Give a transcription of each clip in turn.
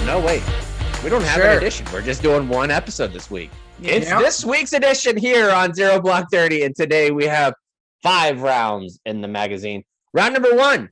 No, wait. We don't have an edition. We're just doing one episode this week. It's this week's edition here on Zero Block 30, and today we have 5 rounds in the magazine. Round number 1.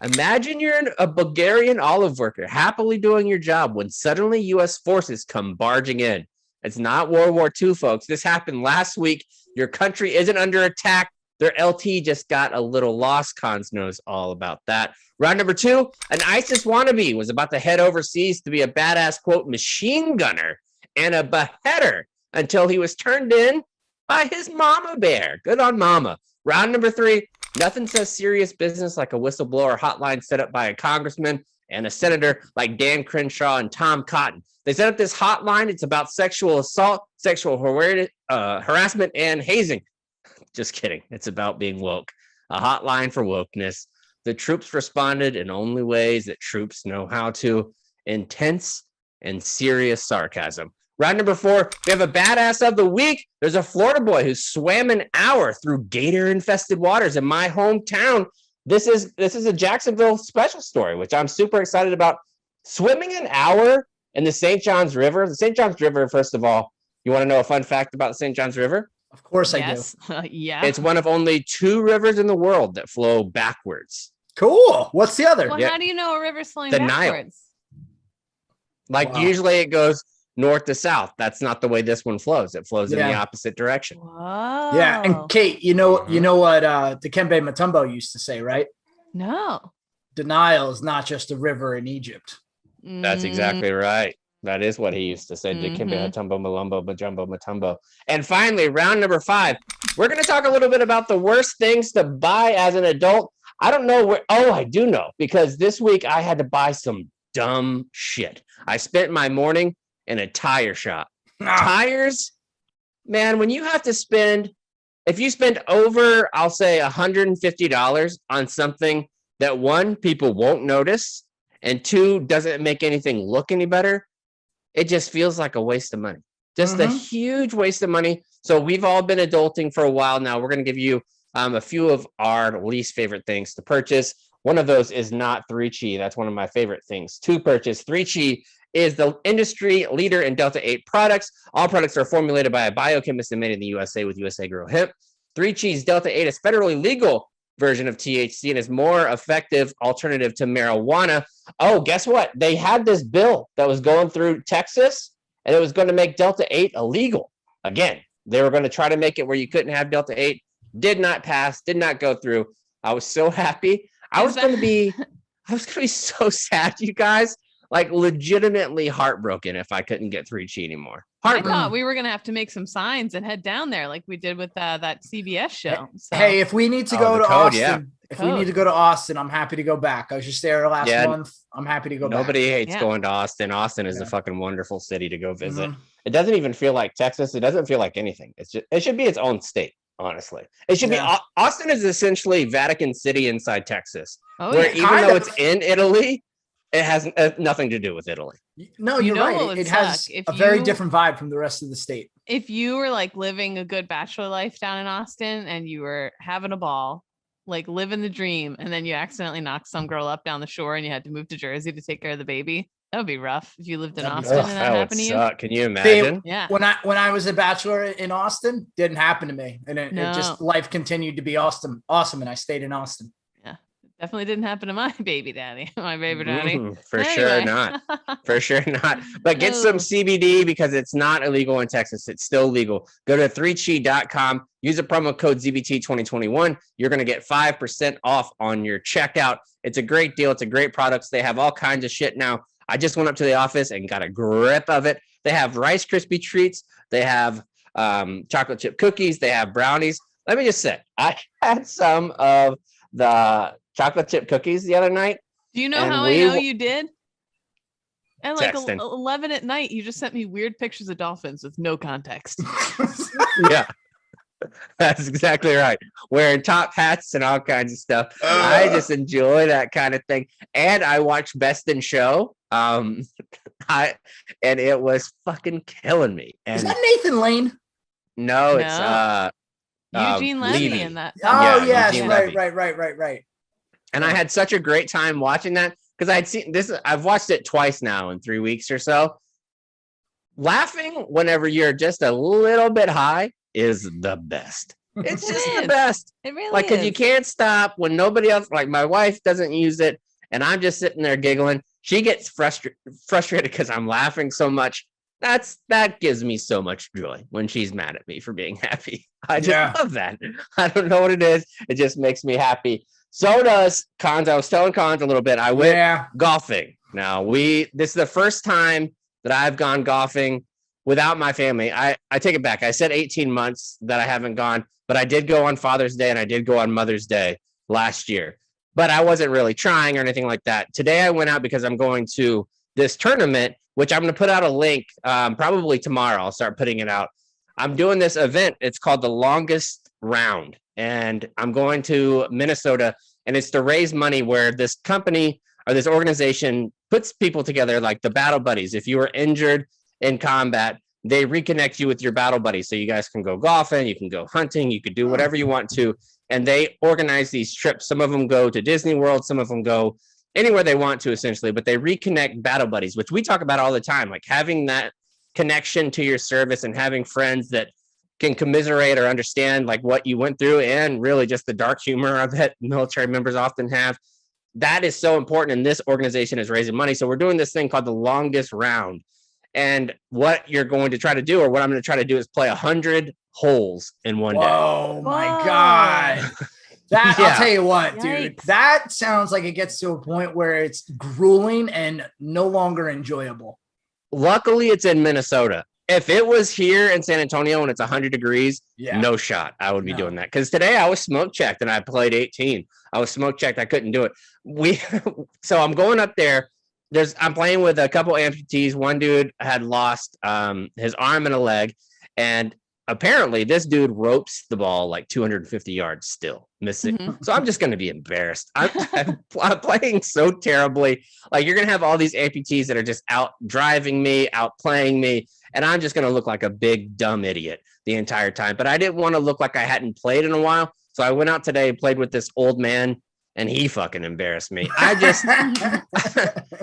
Imagine you're a Bulgarian olive worker, happily doing your job when suddenly U.S. forces come barging in. It's not World War II, folks. This happened last week. Your country isn't under attack. Their LT just got a little lost. Cons knows all about that. Round number 2, an ISIS wannabe was about to head overseas to be a badass, quote, machine gunner and a beheader until he was turned in by his mama bear. Good on mama. Round number 3, nothing says serious business like a whistleblower hotline set up by a congressman and a senator like Dan Crenshaw and Tom Cotton. They set up this hotline. It's about sexual assault, sexual harassment, and hazing. Just kidding. It's about being woke. A hotline for wokeness. The troops responded in only ways that troops know how to. Intense and serious sarcasm. Round number 4, we have a badass of the week. There's a Florida boy who swam an hour through gator-infested waters in my hometown. This is a Jacksonville special story, which I'm super excited about. Swimming an hour in the St. Johns River. The St. Johns River, first of all, you want to know a fun fact about the St. Johns River? Of course I do. Yeah. It's one of only 2 rivers in the world that flow backwards. Cool. What's the other? Well, how do you know a river's flowing backwards? Nile. Usually it goes north to south. That's not the way this one flows. It flows in the opposite direction. Whoa. Yeah. And Kate, you know what Dikembe Mutombo used to say, right? No. The Nile is not just a river in Egypt. That's exactly right. That is what he used to say. Dikembe Mutombo, Malumbo, Majumbo, Mutombo. And finally, round number 5. We're going to talk a little bit about the worst things to buy as an adult. I don't know where. Oh, I do know, because this week I had to buy some dumb shit. I spent my morning in a tire shop. Tires, man, when you have to spend, if you spend over, I'll say $150 on something that 1, people won't notice, and 2, doesn't make anything look any better, it just feels like a waste of money. Just a huge waste of money. So we've all been adulting for a while now. We're going to give you a few of our least favorite things to purchase. One of those is not 3Chi. That's one of my favorite things to purchase. 3Chi is the industry leader in Delta 8 products. All products are formulated by a biochemist and made in the USA with USA Grow Hemp. 3Chi's Delta 8 is federally legal version of THC and is more effective alternative to marijuana. Oh, guess what? They had this bill that was going through Texas, and it was going to make Delta 8 illegal. Again, they were going to try to make it where you couldn't have Delta 8. Did not pass, did not go through. I was so happy. I was going to be so sad, you guys. Like legitimately heartbroken if I couldn't get 3Chi anymore. I thought we were going to have to make some signs and head down there like we did with that CBS show. So. Hey, if we need to go to Austin, we need to go to Austin, I'm happy to go back. I was just there last month. I'm happy to go back. Nobody hates going to Austin. Austin is a fucking wonderful city to go visit. It doesn't even feel like Texas. It doesn't feel like anything. It should be its own state, honestly. It should be. Austin is essentially Vatican City inside Texas. Even though it's in Italy, it has nothing to do with Italy. No, you're right. It has a very different vibe from the rest of the state. If you were like living a good bachelor life down in Austin and you were having a ball, like living the dream, and then you accidentally knocked some girl up down the shore and you had to move to Jersey to take care of the baby, that would be rough if you lived in Austin and that happened to you. Can you imagine? Yeah. When I was a bachelor in Austin, didn't happen to me, and it just life continued to be awesome, and I stayed in Austin. Definitely didn't happen to my baby daddy. For sure not. For sure not. But get some CBD because it's not illegal in Texas. It's still legal. Go to 3chi.com. Use a promo code ZBT 2021. You're going to get 5% off on your checkout. It's a great deal. It's a great product. They have all kinds of shit now. I just went up to the office and got a grip of it. They have Rice Krispie treats. They have chocolate chip cookies. They have brownies. Let me just say, I had some of the chocolate chip cookies the other night. Do you know how I know you did? At like 11 at night, you just sent me weird pictures of dolphins with no context. Yeah, that's exactly right. Wearing top hats and all kinds of stuff. I just enjoy that kind of thing. And I watched Best in Show. And it was fucking killing me. And is that Nathan Lane? No, it's Eugene Levy in that. Oh, yes, right. And I had such a great time watching that. because I'd seen this. I've watched it twice now in 3 weeks or so. Laughing whenever you're just a little bit high is the best. It's just the best. It really like, because you can't stop when nobody else, like my wife doesn't use it, and I'm just sitting there giggling. She gets frustrated because I'm laughing so much. That gives me so much joy when she's mad at me for being happy. I just love that. I don't know what it is. It just makes me happy. So does Cons. I was telling Cons a little bit. I went golfing. Now this is the first time that I've gone golfing without my family. I take it back. I said 18 months that I haven't gone, but I did go on Father's Day and I did go on Mother's Day last year. But I wasn't really trying or anything like that. Today I went out because I'm going to this tournament, which I'm going to put out a link probably tomorrow. I'll start putting it out. I'm doing this event. It's called the Longest Round, and I'm going to Minnesota, and it's to raise money where this company or this organization puts people together like the battle buddies. If you were injured in combat, they reconnect you with your battle buddies. So you guys can go golfing, you can go hunting, you could do whatever you want to. And they organize these trips. Some of them go to Disney World, some of them go anywhere they want to, essentially, but they reconnect battle buddies, which we talk about all the time, like having that connection to your service and having friends that can commiserate or understand like what you went through, and really just the dark humor that military members often have. That is so important, and this organization is raising money. So we're doing this thing called the Longest Round, and what you're going to try to do, or what I'm going to try to do, is play 100 holes in one day. Oh my God. I'll tell you what, dude, that sounds like it gets to a point where it's grueling and no longer enjoyable. Luckily, it's in Minnesota. If it was here in San Antonio and it's 100 degrees, no shot I would be doing that. Because today I was smoke checked and I played 18. I was smoke checked. I couldn't do it. So I'm going up there. I'm playing with a couple amputees. One dude had lost his arm and a leg, and apparently this dude ropes the ball like 250 yards still missing. So I'm just going to be embarrassed. I'm playing so terribly. Like, you're going to have all these amputees that are just out driving me, out playing me, and I'm just going to look like a big dumb idiot the entire time. But I didn't want to look like I hadn't played in a while. So I went out today and played with this old man, and he fucking embarrassed me.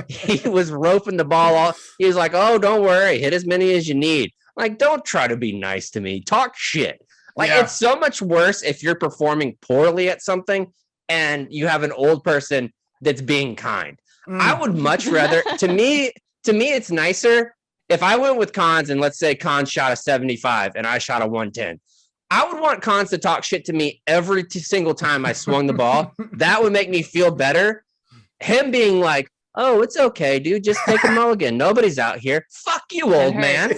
He was roping the ball off. He was like, "Oh, don't worry, hit as many as you need." Like, don't try to be nice to me. Talk shit. Like, it's so much worse if you're performing poorly at something and you have an old person that's being kind. I would much rather, to me, it's nicer if I went with Cons and let's say Cons shot a 75 and I shot a 110. I would want Cons to talk shit to me every single time I swung the ball. That would make me feel better. Him being like, "Oh, it's okay, dude. Just take a mulligan. Nobody's out here." Fuck you, old man.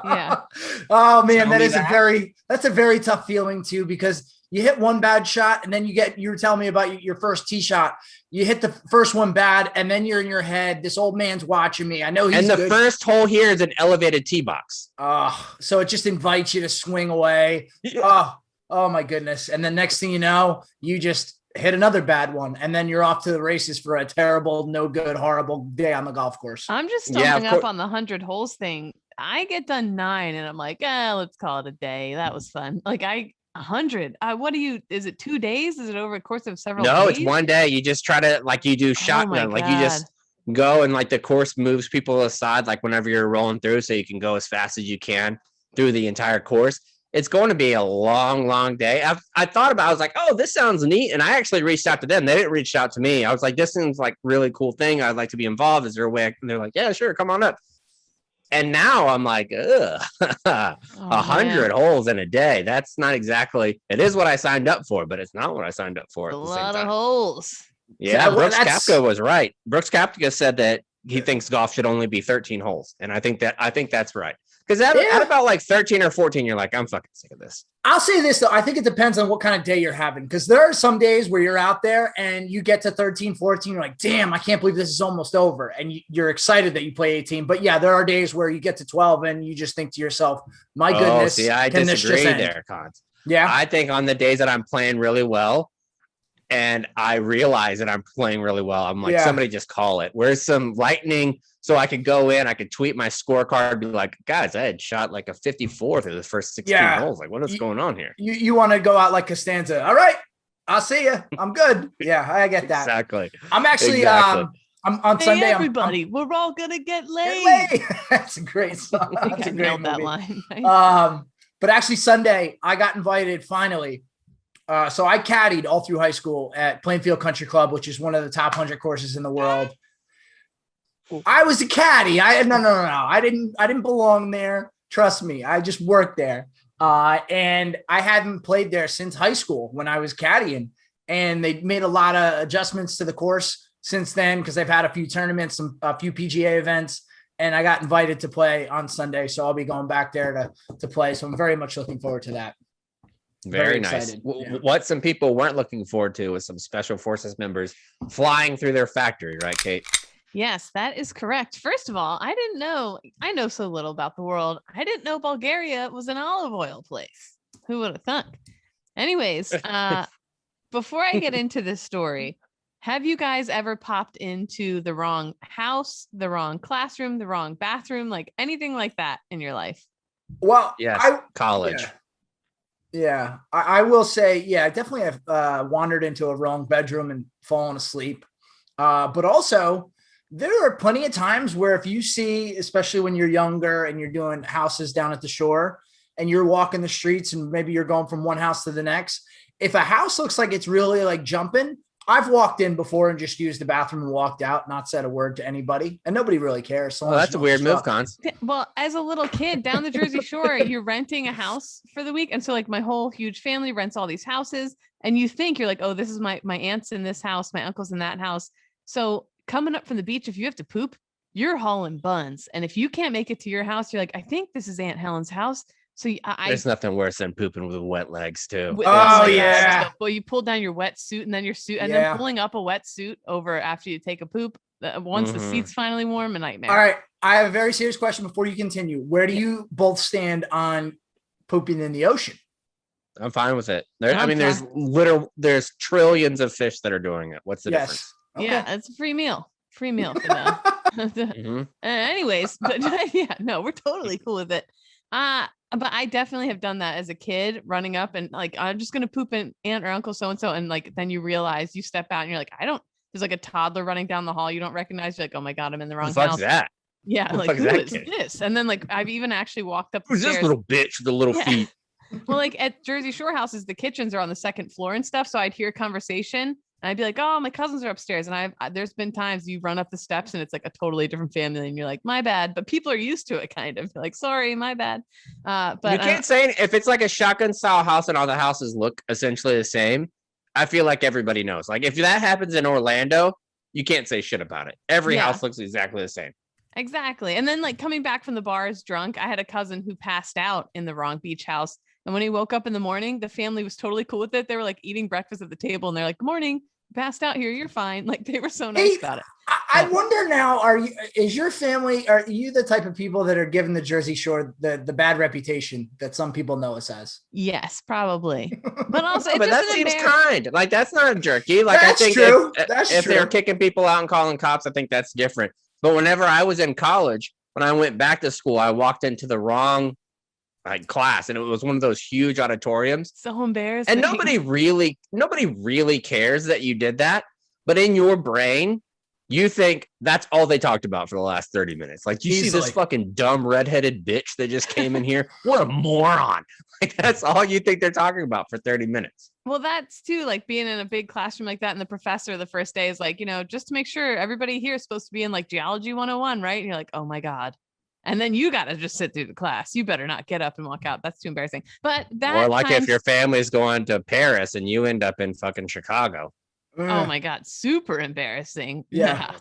Yeah. Oh man, that's a very tough feeling too, because you hit one bad shot and then you were telling me about your first tee shot. You hit the first one bad, and then you're in your head, this old man's watching me. I know he's good. And the first hole here is an elevated tee box. So it just invites you to swing away. Yeah. Oh my goodness. And then next thing you know, you just hit another bad one, and then you're off to the races for a terrible, no good, horrible day on the golf course. I'm just stumbling up on the 100 holes thing. I get done 9 and I'm like, let's call it a day. That was fun. Like, 100. Is it 2 days? Is it over a course of several days? No, it's one day. You just try to, like, you do shotgun. Like, you just go, and like the course moves people aside, like whenever you're rolling through, so you can go as fast as you can through the entire course. It's going to be a long, long day. I thought about it. I was like, "Oh, this sounds neat." And I actually reached out to them. They didn't reach out to me. I was like, "This seems like really cool thing. I'd like to be involved. Is there a way?" And they're like, "Yeah, sure. Come on up." And now I'm like, 100 holes in a day. That's not exactly, it is what I signed up for, but it's not what I signed up for. A lot of holes. Yeah, Brooks Koepka was right. Brooks Koepka said that he thinks golf should only be 13 holes. And I think that's right. Because at about like 13 or 14, you're like, "I'm fucking sick of this." I'll say this, though. I think it depends on what kind of day you're having. Because there are some days where you're out there and you get to 13, 14. You're like, "Damn, I can't believe this is almost over." And you're excited that you play 18. But yeah, there are days where you get to 12 and you just think to yourself, "My goodness." See, I disagree there, Cons. Yeah. I think on the days that I'm playing really well, and I realize that I'm playing really well, I'm like, somebody just call it. Where's some lightning? So I could go in, I could tweet my scorecard, be like, "Guys, I had shot like a 54 through the first 16 holes. Like, what is going on here?" You want to go out like Costanza. "All right, I'll see you. I'm good." Yeah, I get that. Exactly. I'm actually, on Hey, Sunday. everybody, we're all gonna get laid. That's a great song. That's a great Nailed that movie. line. Right? But actually Sunday I got invited finally. So I caddied all through high school at Plainfield Country Club, which is one of the top 100 courses in the world. I was a caddy. No. I didn't belong there. Trust me. I just worked there. And I hadn't played there since high school when I was caddying. And they made a lot of adjustments to the course since then because they've had a few tournaments, a few PGA events, and I got invited to play on Sunday. So I'll be going back there to play. So I'm very much looking forward to that. Very nice. Yeah. What some people weren't looking forward to was some special forces members flying through their factory, right, Kate? Yes, that is correct. First of all, I know so little about the world. I didn't know Bulgaria was an olive oil place. Who would have thunk? Anyways, before I get into this story, have you guys ever popped into the wrong house, the wrong classroom, the wrong bathroom, like anything like that in your life? Well, yes, college. Yeah, I will say, I definitely have wandered into a wrong bedroom and fallen asleep. But also, there are plenty of times where if you see, especially when you're younger and you're doing houses down at the shore and you're walking the streets and maybe you're going from one house to the next, if a house looks like it's really like jumping, I've walked in before and just used the bathroom and walked out, not said a word to anybody, and nobody really cares. So that's a weird move, Cons. Well, as a little kid down the Jersey Shore, you're renting a house for the week. And so like my whole huge family rents all these houses. And you think you're like, oh, this is my aunt's in this house, my uncle's in that house. So coming up from the beach, if you have to poop, you're hauling buns. And if you can't make it to your house, you're like, I think this is Aunt Helen's house. So there's nothing worse than pooping with wet legs too. Oh yeah. Well, you pull down your wetsuit and then your suit and then pulling up a wetsuit over after you take a poop. Once the seat's finally warm, a nightmare. All right. I have a very serious question before you continue. Where do you both stand on pooping in the ocean? I'm fine with it. There's trillions of fish that are doing it. What's the difference? Okay. Yeah, it's a free meal for them. Anyways, but we're totally cool with it. But I definitely have done that as a kid, running up and like, I'm just going to poop in aunt or uncle so-and-so. And like, then you realize you step out and you're like, there's like a toddler running down the hall. You don't recognize. You're like, oh my God, I'm in the wrong house. That? Yeah. Like, who is this? And then like, I've even actually walked up the stairs. Who's this little bitch with the little feet? Well, like at Jersey Shore houses, the kitchens are on the second floor and stuff. So I'd hear conversation. And I'd be like, oh, my cousins are upstairs. And there's been times you run up the steps and it's like a totally different family. And you're like, my bad. But people are used to it kind of. They're like, sorry, my bad. But you can't say if it's like a shotgun style house and all the houses look essentially the same. I feel like everybody knows. Like if that happens in Orlando, you can't say shit about it. Every house looks exactly the same. Exactly. And then like coming back from the bars drunk, I had a cousin who passed out in the wrong beach house. And when he woke up in the morning, the family was totally cool with it. They were like eating breakfast at the table and they're like, good morning. Passed out here, you're fine. Like they were so nice about it. I wonder now, is your family, are you the type of people that are giving the Jersey Shore the bad reputation that some people know us as? Yes, probably. But also, but that seems kind. Like that's not a jerky. Like that's I think true. If they're kicking people out and calling cops, I think that's different. But whenever I was in college, when I went back to school, I walked into the wrong class, and it was one of those huge auditoriums. So embarrassing. And nobody really cares that you did that. But in your brain, you think that's all they talked about for the last 30 minutes. Like you see this fucking dumb redheaded bitch that just came in here. What a moron. Like that's all you think they're talking about for 30 minutes. Well, that's too like being in a big classroom like that. And the professor the first day is like, just to make sure everybody here is supposed to be in like geology 101, right? And you're like, oh my God. And then you got to just sit through the class. You better not get up and walk out. That's too embarrassing. But that or like if your family's going to Paris and you end up in fucking Chicago. Oh my God. Super embarrassing. Yeah.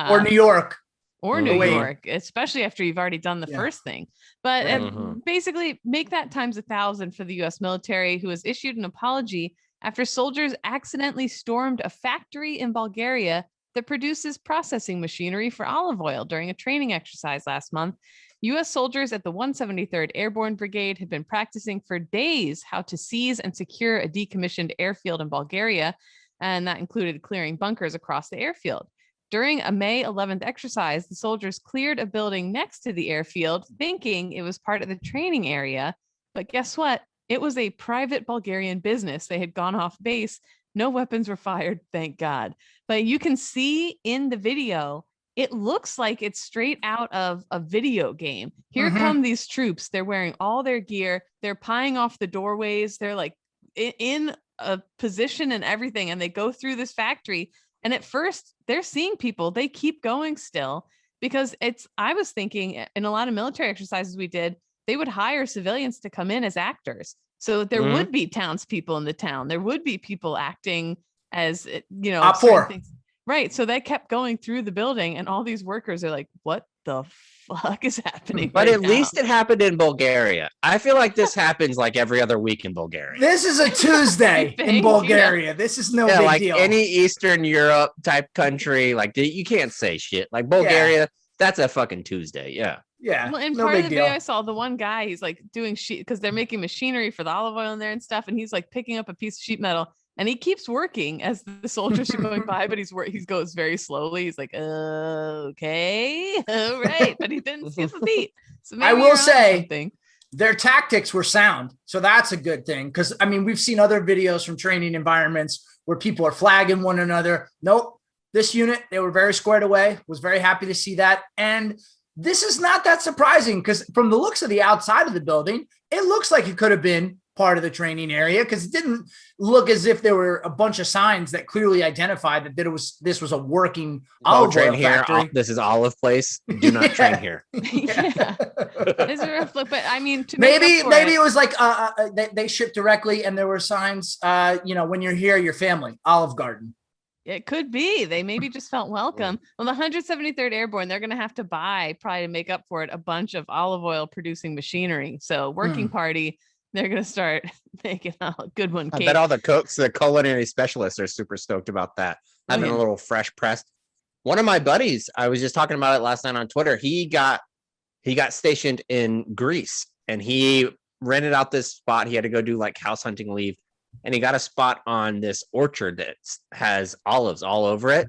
Or New York. Or New York, especially after you've already done the first thing. But basically make that times 1,000 for the U.S. military, who has issued an apology after soldiers accidentally stormed a factory in Bulgaria that produces processing machinery for olive oil during a training exercise last month. U.S. soldiers at the 173rd Airborne Brigade had been practicing for days how to seize and secure a decommissioned airfield in Bulgaria, and that included clearing bunkers across the airfield. During a May 11th exercise, the soldiers cleared a building next to the airfield, thinking it was part of the training area. But guess what? It was a private Bulgarian business. They had gone off base No weapons were fired, thank God. But you can see in the video, it looks like it's straight out of a video game. Here come these troops. They're wearing all their gear. They're pieing off the doorways. They're like in a position and everything. And they go through this factory. And at first they're seeing people. They keep going still because I was thinking in a lot of military exercises we did, they would hire civilians to come in as actors. So there would be townspeople in the town. There would be people acting as, things. Right. So they kept going through the building and all these workers are like, what the fuck is happening? But at least it happened in Bulgaria. I feel like this happens like every other week in Bulgaria. This is a Tuesday in Bulgaria. This is no big deal. Any Eastern Europe type country, like you can't say shit. Like Bulgaria, that's a fucking Tuesday. Yeah. Yeah. Well, in part of the video, I saw the one guy, he's like doing sheet because they're making machinery for the olive oil in there and stuff. And he's like picking up a piece of sheet metal and he keeps working as the soldiers are going by, but he goes very slowly. He's like, okay, all right. But he didn't skip a beat. So maybe I will say something. Their tactics were sound. So that's a good thing. Because, I mean, we've seen other videos from training environments where people are flagging one another. Nope. This unit, they were very squared away. Was very happy to see that. And this is not that surprising because from the looks of the outside of the building, it looks like it could have been part of the training area because it didn't look as if there were a bunch of signs that clearly identified that this was a working olive oil factory. This is Olive Place. Do not train here. Yeah. It's a rough look, but I mean, maybe it was like they shipped directly and there were signs. When you're here, your family, Olive Garden. It could be. They maybe just felt welcome. Well, the 173rd Airborne, they're going to have to buy, probably to make up for it, a bunch of olive oil producing machinery. So working party, they're going to start making a good one. I bet all the cooks, the culinary specialists are super stoked about that. Having a little fresh pressed. One of my buddies, I was just talking about it last night on Twitter. He got stationed in Greece and he rented out this spot. He had to go do like house hunting leave. And he got a spot on this orchard that has olives all over it.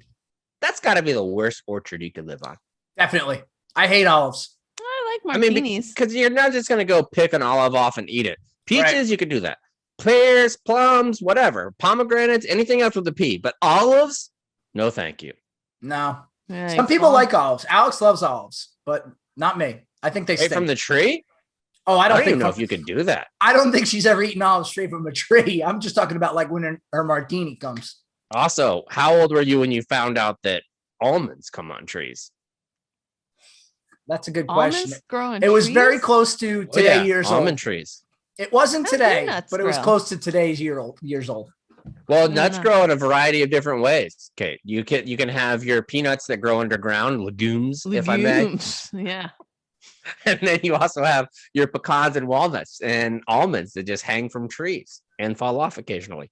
That's got to be the worst orchard you could live on. Definitely. I hate olives. I like martinis. Because you're not just going to go pick an olive off and eat it. Peaches, you could do that. Pears, plums, whatever. Pomegranates, anything else with a P. But olives, no thank you. No. Right. Some people like olives. Alex loves olives, but not me. I think they stink. From the tree? Oh, I don't even know if you could do that. I don't think she's ever eaten olives straight from a tree. I'm just talking about like when her martini comes. Also, how old were you when you found out that almonds come on trees? That's a good question. It was very close to today years old. Almond trees. It wasn't today, but it was close to today's years old. Well, nuts grow in a variety of different ways. Okay, you can have your peanuts that grow underground, legumes. If I may. Yeah. And then you also have your pecans and walnuts and almonds that just hang from trees and fall off occasionally.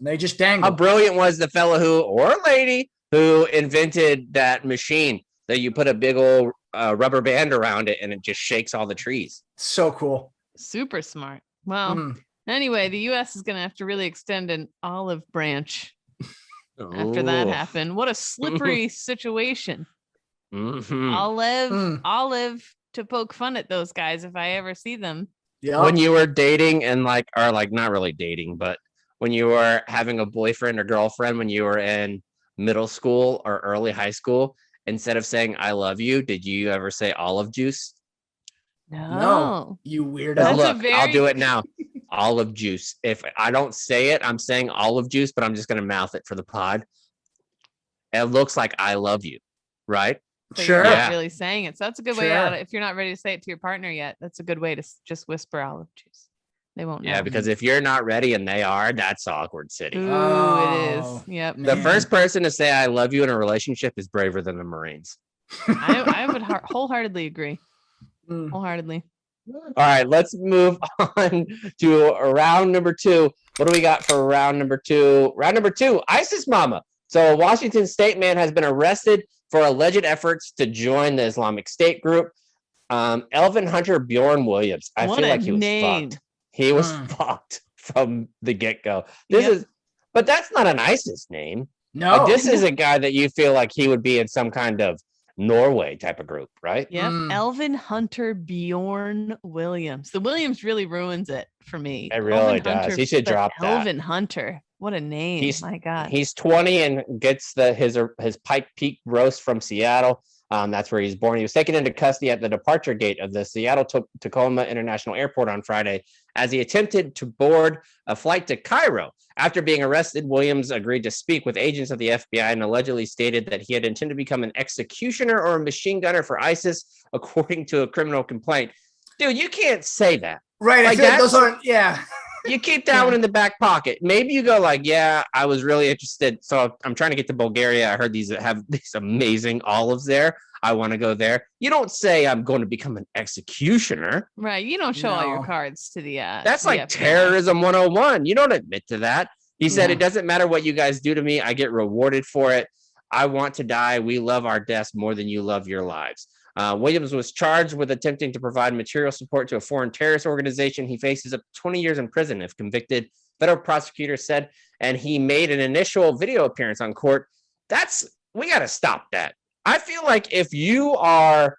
They just dangle. How brilliant was the fellow or lady who invented that machine that you put a big old rubber band around it and it just shakes all the trees? So cool. Super smart. Well, anyway, the U.S. is going to have to really extend an olive branch after that happened. What a slippery situation. Olive to poke fun at those guys if I ever see them. Yeah. When you were dating and not really dating, but when you were having a boyfriend or girlfriend when you were in middle school or early high school, instead of saying I love you, did you ever say olive juice? No, you weirdo. Look, I'll do it now. Olive juice. If I don't say it, I'm saying olive juice, but I'm just gonna mouth it for the pod. It looks like I love you, right? So you're not really saying it. So that's a good way out. If you're not ready to say it to your partner yet, that's a good way to just whisper olive juice. They won't know. Yeah, because if you're not ready and they are, that's awkward city. Ooh, it is. Yep. The first person to say I love you in a relationship is braver than the Marines. I would wholeheartedly agree. Wholeheartedly. All right, let's move on to round number 2. What do we got for round number 2? Round number 2, ISIS mama. So a Washington State man has been arrested for alleged efforts to join the Islamic State group. Elvin Hunter Bjorn Williams. I feel like he was fucked. He was fucked from the get-go. But that's not an ISIS name. No. Like, this is a guy that you feel like he would be in some kind of Norway type of group, right? Yep. Elvin Hunter Bjorn Williams. The Williams really ruins it for me. It really does. He should drop that. Elvin Hunter. What a name. My God. He's 20 and gets his Pike Peak roast from Seattle. That's where he's born. He was taken into custody at the departure gate of the Seattle-Tacoma International Airport on Friday as he attempted to board a flight to Cairo. After being arrested, Williams agreed to speak with agents of the FBI and allegedly stated that he had intended to become an executioner or a machine gunner for ISIS, according to a criminal complaint. Dude, you can't say that. Right. Like those aren't, yeah. You keep that one in the back pocket. Maybe you go like, yeah, I was really interested. So I'm trying to get to Bulgaria. I heard these have these amazing olives there. I want to go there. You don't say I'm going to become an executioner. Right. You don't show all your cards to the That's like terrorism 101. You don't admit to that. He said, it doesn't matter what you guys do to me. I get rewarded for it. I want to die. We love our deaths more than you love your lives. Williams was charged with attempting to provide material support to a foreign terrorist organization. He faces up to 20 years in prison if convicted, federal prosecutors said, and he made an initial video appearance on court. We got to stop that. I feel like if you are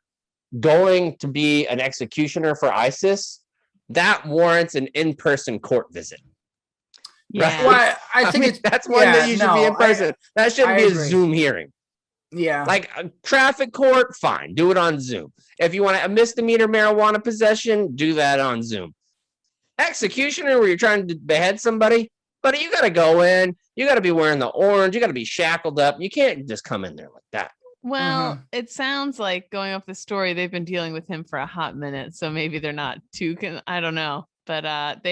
going to be an executioner for ISIS, that warrants an in-person court visit. Yeah. Well, I think that's one that you should be in person. That shouldn't be a Zoom hearing. Yeah. Like a traffic court, fine. Do it on Zoom. If you want a misdemeanor marijuana possession, do that on Zoom. Executioner, where you're trying to behead somebody, buddy, you got to go in. You got to be wearing the orange. You got to be shackled up. You can't just come in there like that. Well, it sounds like, going off the story, they've been dealing with him for a hot minute. So maybe they're not too, I don't know. But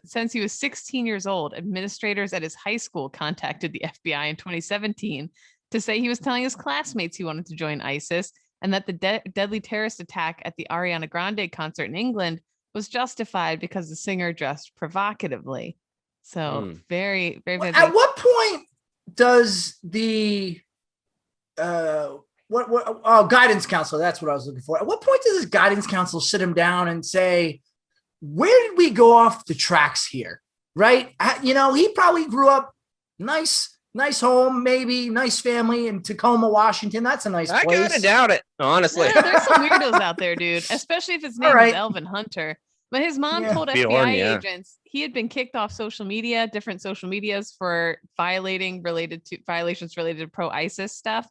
since he was 16 years old, administrators at his high school contacted the FBI in 2017 to say he was telling his classmates he wanted to join ISIS and that the deadly terrorist attack at the Ariana Grande concert in England was justified because the singer dressed provocatively. So very, very. At what point does the guidance counselor? That's what I was looking for. At what point does this guidance counselor sit him down and say, "Where did we go off the tracks here?" Right? He probably grew up nice home, maybe nice family in Tacoma, Washington. That's a nice place. I gotta doubt it, honestly. Yeah, there's some weirdos out there, dude. Especially if his name is Elvin Hunter. But his mom told FBI agents he had been kicked off different social medias for violations related to pro-ISIS stuff.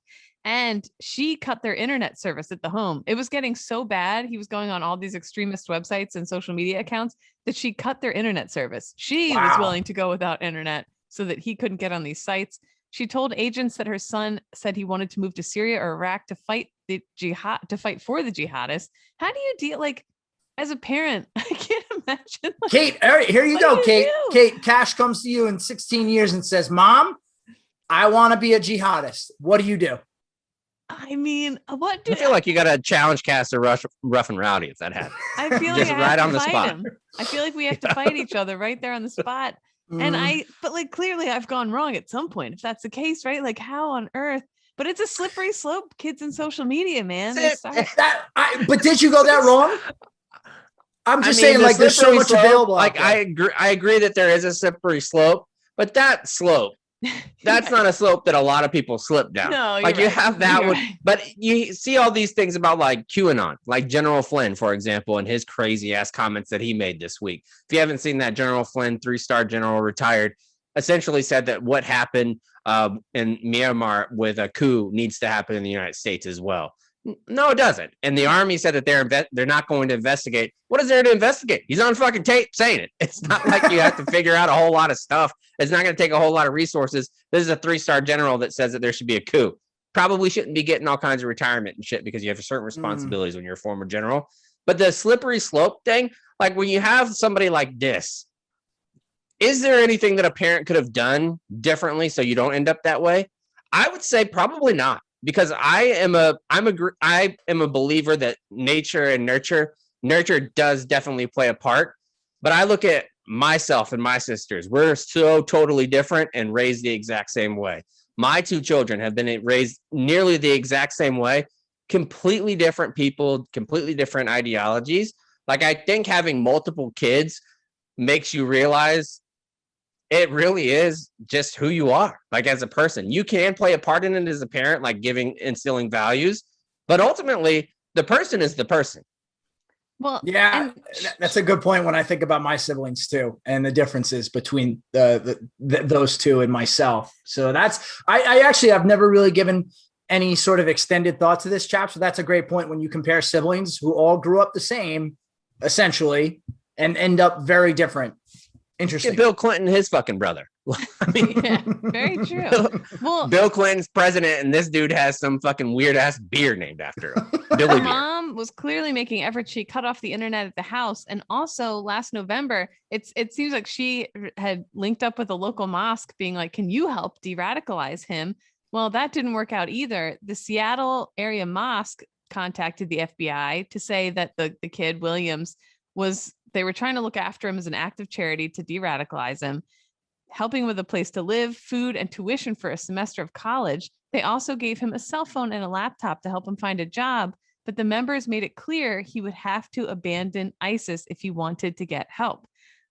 And she cut their internet service at the home. It was getting so bad. He was going on all these extremist websites and social media accounts that she cut their internet service. She was willing to go without internet so that he couldn't get on these sites. She told agents that her son said he wanted to move to Syria or Iraq to fight for the jihadists. How do you deal, as a parent? I can't imagine. Kate, all right, here you go, Kate. Kate, Cash comes to you in 16 years and says, "Mom, I want to be a jihadist." What do you do? I mean, I feel like you got to challenge Caster rough and rowdy if that happens. I feel like right on the spot. I feel like we have to fight each other right there on the spot. And clearly I've gone wrong at some point, if that's the case, right? Like, how on earth? But it's a slippery slope, kids in social media, man. But did you go that wrong? I'm just saying, there's so much available. I agree that there is a slippery slope, but that slope, that's not a slope that a lot of people slip down. No, you have that one, but you see all these things about QAnon, like General Flynn, for example, and his crazy ass comments that he made this week. If you haven't seen that, General Flynn, 3-star general, retired, essentially said that what happened in Myanmar with a coup needs to happen in the United States as well. No, it doesn't. And the army said that they're not going to investigate. What is there to investigate? He's on fucking tape saying it. It's not like you have to figure out a whole lot of stuff. It's not going to take a whole lot of resources. This is a 3-star general that says that there should be a coup. Probably shouldn't be getting all kinds of retirement and shit because you have certain responsibilities when you're a former general. But the slippery slope thing, like when you have somebody like this, is there anything that a parent could have done differently so you don't end up that way? I would say probably not. Because I am a believer that nature and nurture does definitely play a part. But I look at myself and my sisters. We're so totally different and raised the exact same way. My 2 children have been raised nearly the exact same way. Completely different people, completely different ideologies. Like, I think having multiple kids makes you realize it really is just who you are, as a person. You can play a part in it as a parent, instilling values, but ultimately the person is the person. Well, yeah, that's a good point when I think about my siblings too, and the differences between those two and myself. So I actually have never really given any sort of extended thought to this, Chap. So that's a great point when you compare siblings who all grew up the same, essentially, and end up very different. Interesting. Get Bill Clinton, his fucking brother. I mean, yeah, very true. Well, Bill Clinton's president, and this dude has some fucking weird ass beer named after him. Billy her Beer. mom was clearly making efforts. She cut off the internet at the house, and also last November, it seems like she had linked up with a local mosque, being like, "Can you help de-radicalize him?" Well, that didn't work out either. The Seattle area mosque contacted the FBI to say that the kid Williams they were trying to look after him as an act of charity to de-radicalize him, helping with a place to live, food, and tuition for a semester of college. They also gave him a cell phone and a laptop to help him find a job, but the members made it clear he would have to abandon ISIS if he wanted to get help.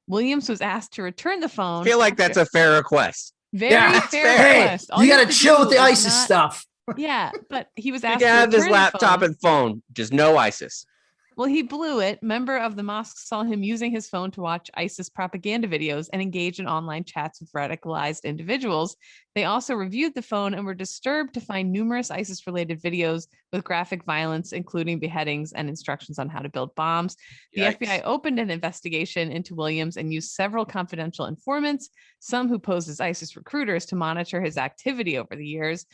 Williams was asked to return the phone. I feel like that's a fair request. Very fair request. Hey, you got to chill with the ISIS stuff. Yeah, but he was asked to have his return laptop and phone, just no ISIS. Well, he blew it. Member of the mosque saw him using his phone to watch ISIS propaganda videos and engage in online chats with radicalized individuals. They also reviewed the phone and were disturbed to find numerous ISIS-related videos with graphic violence, including beheadings and instructions on how to build bombs. The FBI opened an investigation into Williams and used several confidential informants, some who posed as ISIS recruiters, to monitor his activity over the years.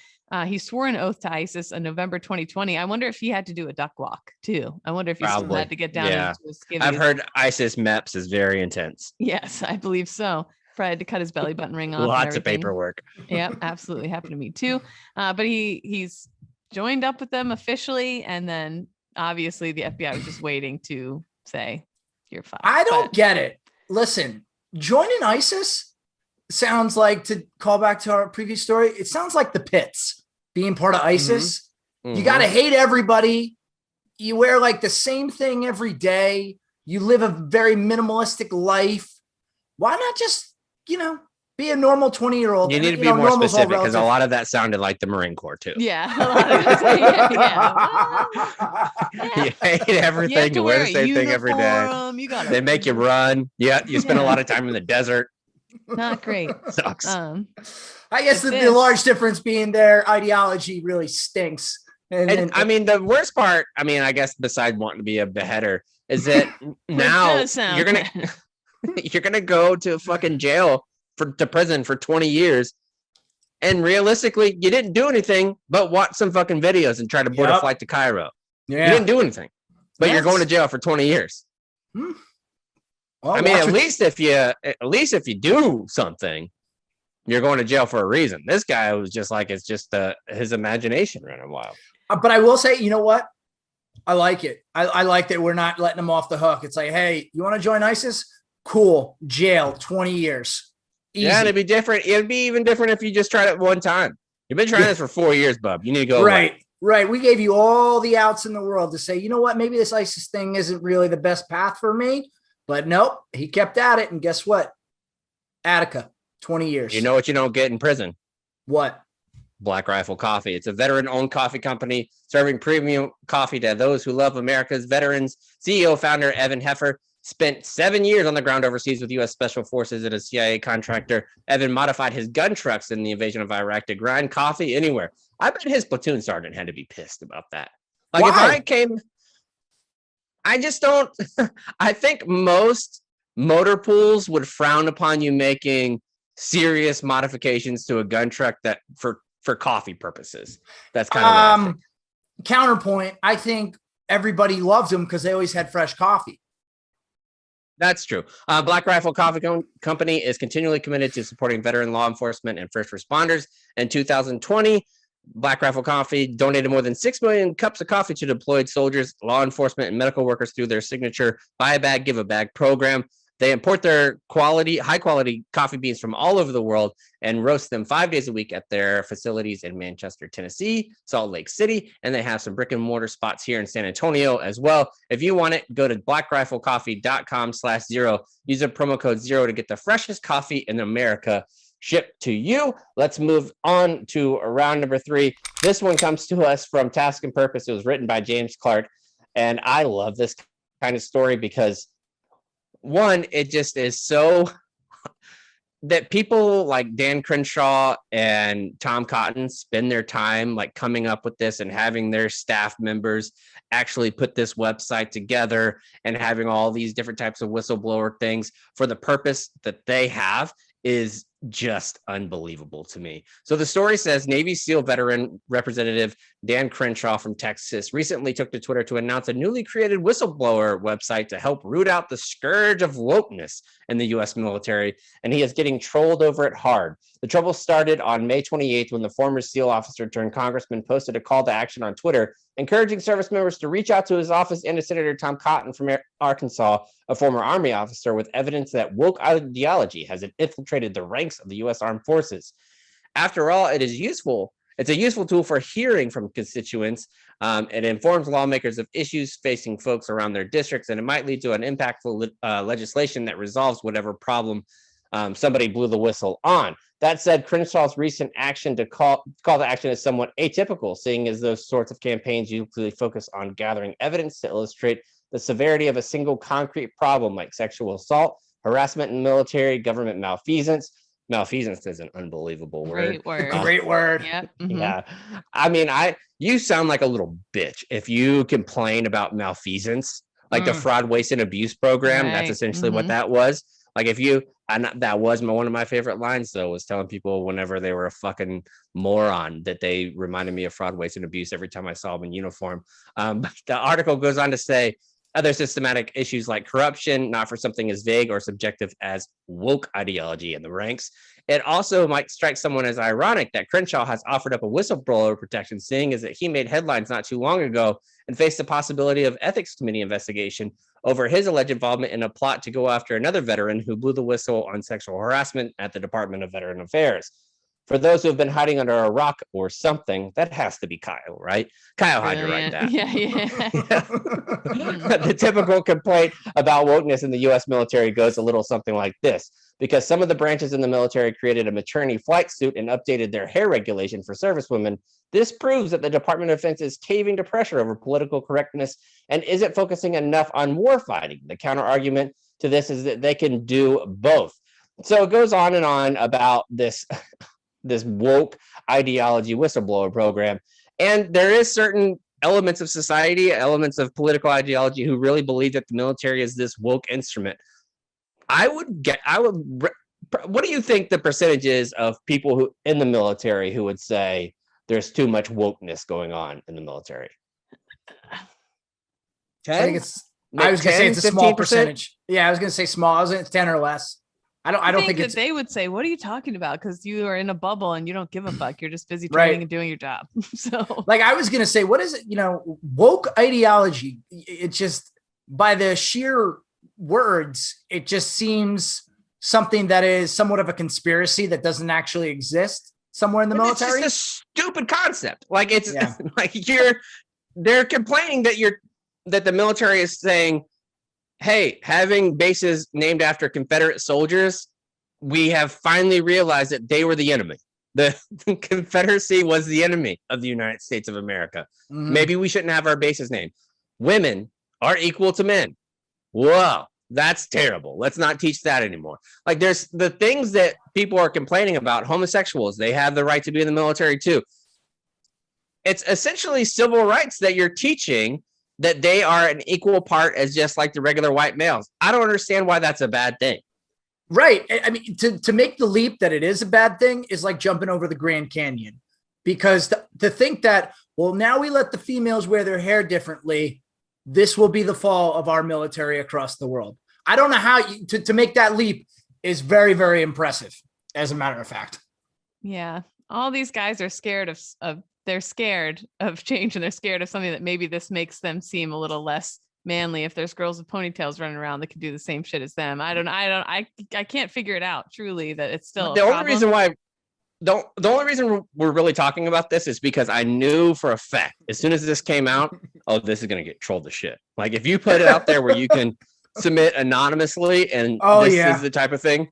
He swore an oath to ISIS in November 2020. I wonder if he had to do a duck walk too. I wonder if he still had to get down. Yeah. I've heard ISIS MEPS is very intense. Yes, I believe so. Probably had to cut his belly button ring off. Lots of paperwork. Yep, absolutely happened to me too. But he's joined up with them officially, and then obviously the FBI was just waiting to say you're fine. I don't get it. Listen, joining ISIS sounds like, to call back to our previous story, it sounds like the pits, being part of ISIS. You got to hate everybody. You wear like the same thing every day. You live a very minimalistic life. Why not just, be a normal 20-year-old? You need to be more specific, because a lot of that sounded like the Marine Corps too. Yeah. A lot of it, yeah. You hate everything. You wear the same thing every day. They make you run. Yeah. You spend a lot of time in the desert. Not great. Sucks. I guess the large difference being their ideology really stinks. And I mean, the worst part, I guess besides wanting to be a beheader, is that now you're gonna go to fucking jail to prison for 20 years, and realistically, you didn't do anything but watch some fucking videos and try to board a flight to Cairo. Yeah. You didn't do anything, but you're going to jail for 20 years. Well, at least if you do something, you're going to jail for a reason. This guy was just like, it's just his imagination running wild. But I will say, you know what? I like it. I like that we're not letting him off the hook. It's like, hey, you want to join ISIS? Cool. Jail, 20 years. Easy. Yeah, and it'd be different. It'd be even different if you just tried it one time. You've been trying this for 4 years, bub. You need to go away. Right. We gave you all the outs in the world to say, you know what? Maybe this ISIS thing isn't really the best path for me. But nope, he kept at it. And guess what? Attica, 20 years. You know what you don't get in prison? What? Black Rifle Coffee. It's a veteran-owned coffee company serving premium coffee to those who love America's veterans. CEO founder Evan Heffer spent 7 years on the ground overseas with U.S. Special Forces as a CIA contractor. Evan modified his gun trucks in the invasion of Iraq to grind coffee anywhere. I bet his platoon sergeant had to be pissed about that. Like, why? If I came... I just don't... I think most motor pools would frown upon you making serious modifications to a gun truck that for coffee purposes. That's kind of counterpoint. I think everybody loved them because they always had fresh coffee. That's true. Black Rifle Coffee Company is continually committed to supporting veteran law enforcement and first responders. In 2020, Black Rifle Coffee donated more than 6 million cups of coffee to deployed soldiers, law enforcement, and medical workers through their signature Buy a Bag, Give a Bag program. They import their high-quality coffee beans from all over the world and roast them 5 days a week at their facilities in Manchester, Tennessee, Salt Lake City, and they have some brick-and-mortar spots here in San Antonio as well. If you want it, go to blackriflecoffee.com/0. Use a promo code 0 to get the freshest coffee in America shipped to you. Let's move on to round number 3. This one comes to us from Task and Purpose. It was written by James Clark, and I love this kind of story because one, it just is so that people like Dan Crenshaw and Tom Cotton spend their time like coming up with this and having their staff members actually put this website together and having all these different types of whistleblower things for the purpose that they have is just unbelievable to me. So the story says Navy SEAL veteran Representative Dan Crenshaw from Texas recently took to Twitter to announce a newly created whistleblower website to help root out the scourge of wokeness in the U.S. military, and he is getting trolled over it hard. The trouble started on May 28th when the former SEAL officer turned congressman posted a call to action on Twitter, encouraging service members to reach out to his office and to Senator Tom Cotton from Arkansas, a former Army officer, with evidence that woke ideology has infiltrated the ranks of the U.S. Armed Forces. After all, it is useful. It's a useful tool for hearing from constituents. It informs lawmakers of issues facing folks around their districts, and it might lead to an impactful legislation that resolves whatever problem somebody blew the whistle on. That said, Crenshaw's recent action to call to action is somewhat atypical, seeing as those sorts of campaigns usually focus on gathering evidence to illustrate the severity of a single concrete problem like sexual assault, harassment in military, government malfeasance. Malfeasance is an unbelievable word. Great word. Yep. Yeah. I mean, you sound like a little bitch if you complain about malfeasance, like the fraud, waste, and abuse program. That's essentially what that was. Like if you, and that was one of my favorite lines though, was telling people whenever they were a fucking moron that they reminded me of fraud, waste, and abuse every time I saw them in uniform. But the article goes on to say, other systematic issues like corruption, not for something as vague or subjective as woke ideology in the ranks. It also might strike someone as ironic that Crenshaw has offered up a whistleblower protection, seeing as that he made headlines not too long ago and faced the possibility of ethics committee investigation over his alleged involvement in a plot to go after another veteran who blew the whistle on sexual harassment at the Department of Veteran Affairs. For those who have been hiding under a rock or something, that has to be Kyle, right? Kyle had to write that. Yeah. The typical complaint about wokeness in the U.S. military goes a little something like this. Because some of the branches in the military created a maternity flight suit and updated their hair regulation for servicewomen, this proves that the Department of Defense is caving to pressure over political correctness and isn't focusing enough on war fighting. The counter argument to this is that they can do both. So it goes on and on about this woke ideology whistleblower program. And there is certain elements of society, elements of political ideology who really believe that the military is this woke instrument. What do you think the percentage is of people who in the military who would say there's too much wokeness going on in the military? 10? I was going to say it's a small percentage. Yeah, I was going to say small. I was going to 10 or less. I don't think they would say, what are you talking about? Because you are in a bubble and you don't give a fuck. You're just busy training and doing your job. So like I was going to say, what is it? Woke ideology. It just, by the sheer words, it just seems something that is somewhat of a conspiracy that doesn't actually exist somewhere in the military. It's just a stupid concept. Like it's like they're complaining that the military is saying, hey, having bases named after Confederate soldiers, we have finally realized that they were the enemy. The Confederacy was the enemy of the United States of America. Maybe we shouldn't have our bases named. Women are equal to men. Whoa, that's terrible. Let's not teach that anymore. Like there's the things that people are complaining about. Homosexuals, they have the right to be in the military too. It's essentially civil rights that you're teaching that they are an equal part as just like the regular white males. I don't understand why that's a bad thing. Right. I mean, to make the leap that it is a bad thing is like jumping over the Grand Canyon, because to think that, well, now we let the females wear their hair differently, this will be the fall of our military across the world. I don't know how to make that leap is very, very impressive, as a matter of fact. Yeah. All these guys are scared of they're scared of change, and they're scared of something that maybe this makes them seem a little less manly. If there's girls with ponytails running around that can do the same shit as them. I can't figure it out truly that it's still the only reason why the only reason we're really talking about this is because I knew for a fact as soon as this came out, oh, this is going to get trolled to shit. Like if you put it out there where you can submit anonymously and is the type of thing,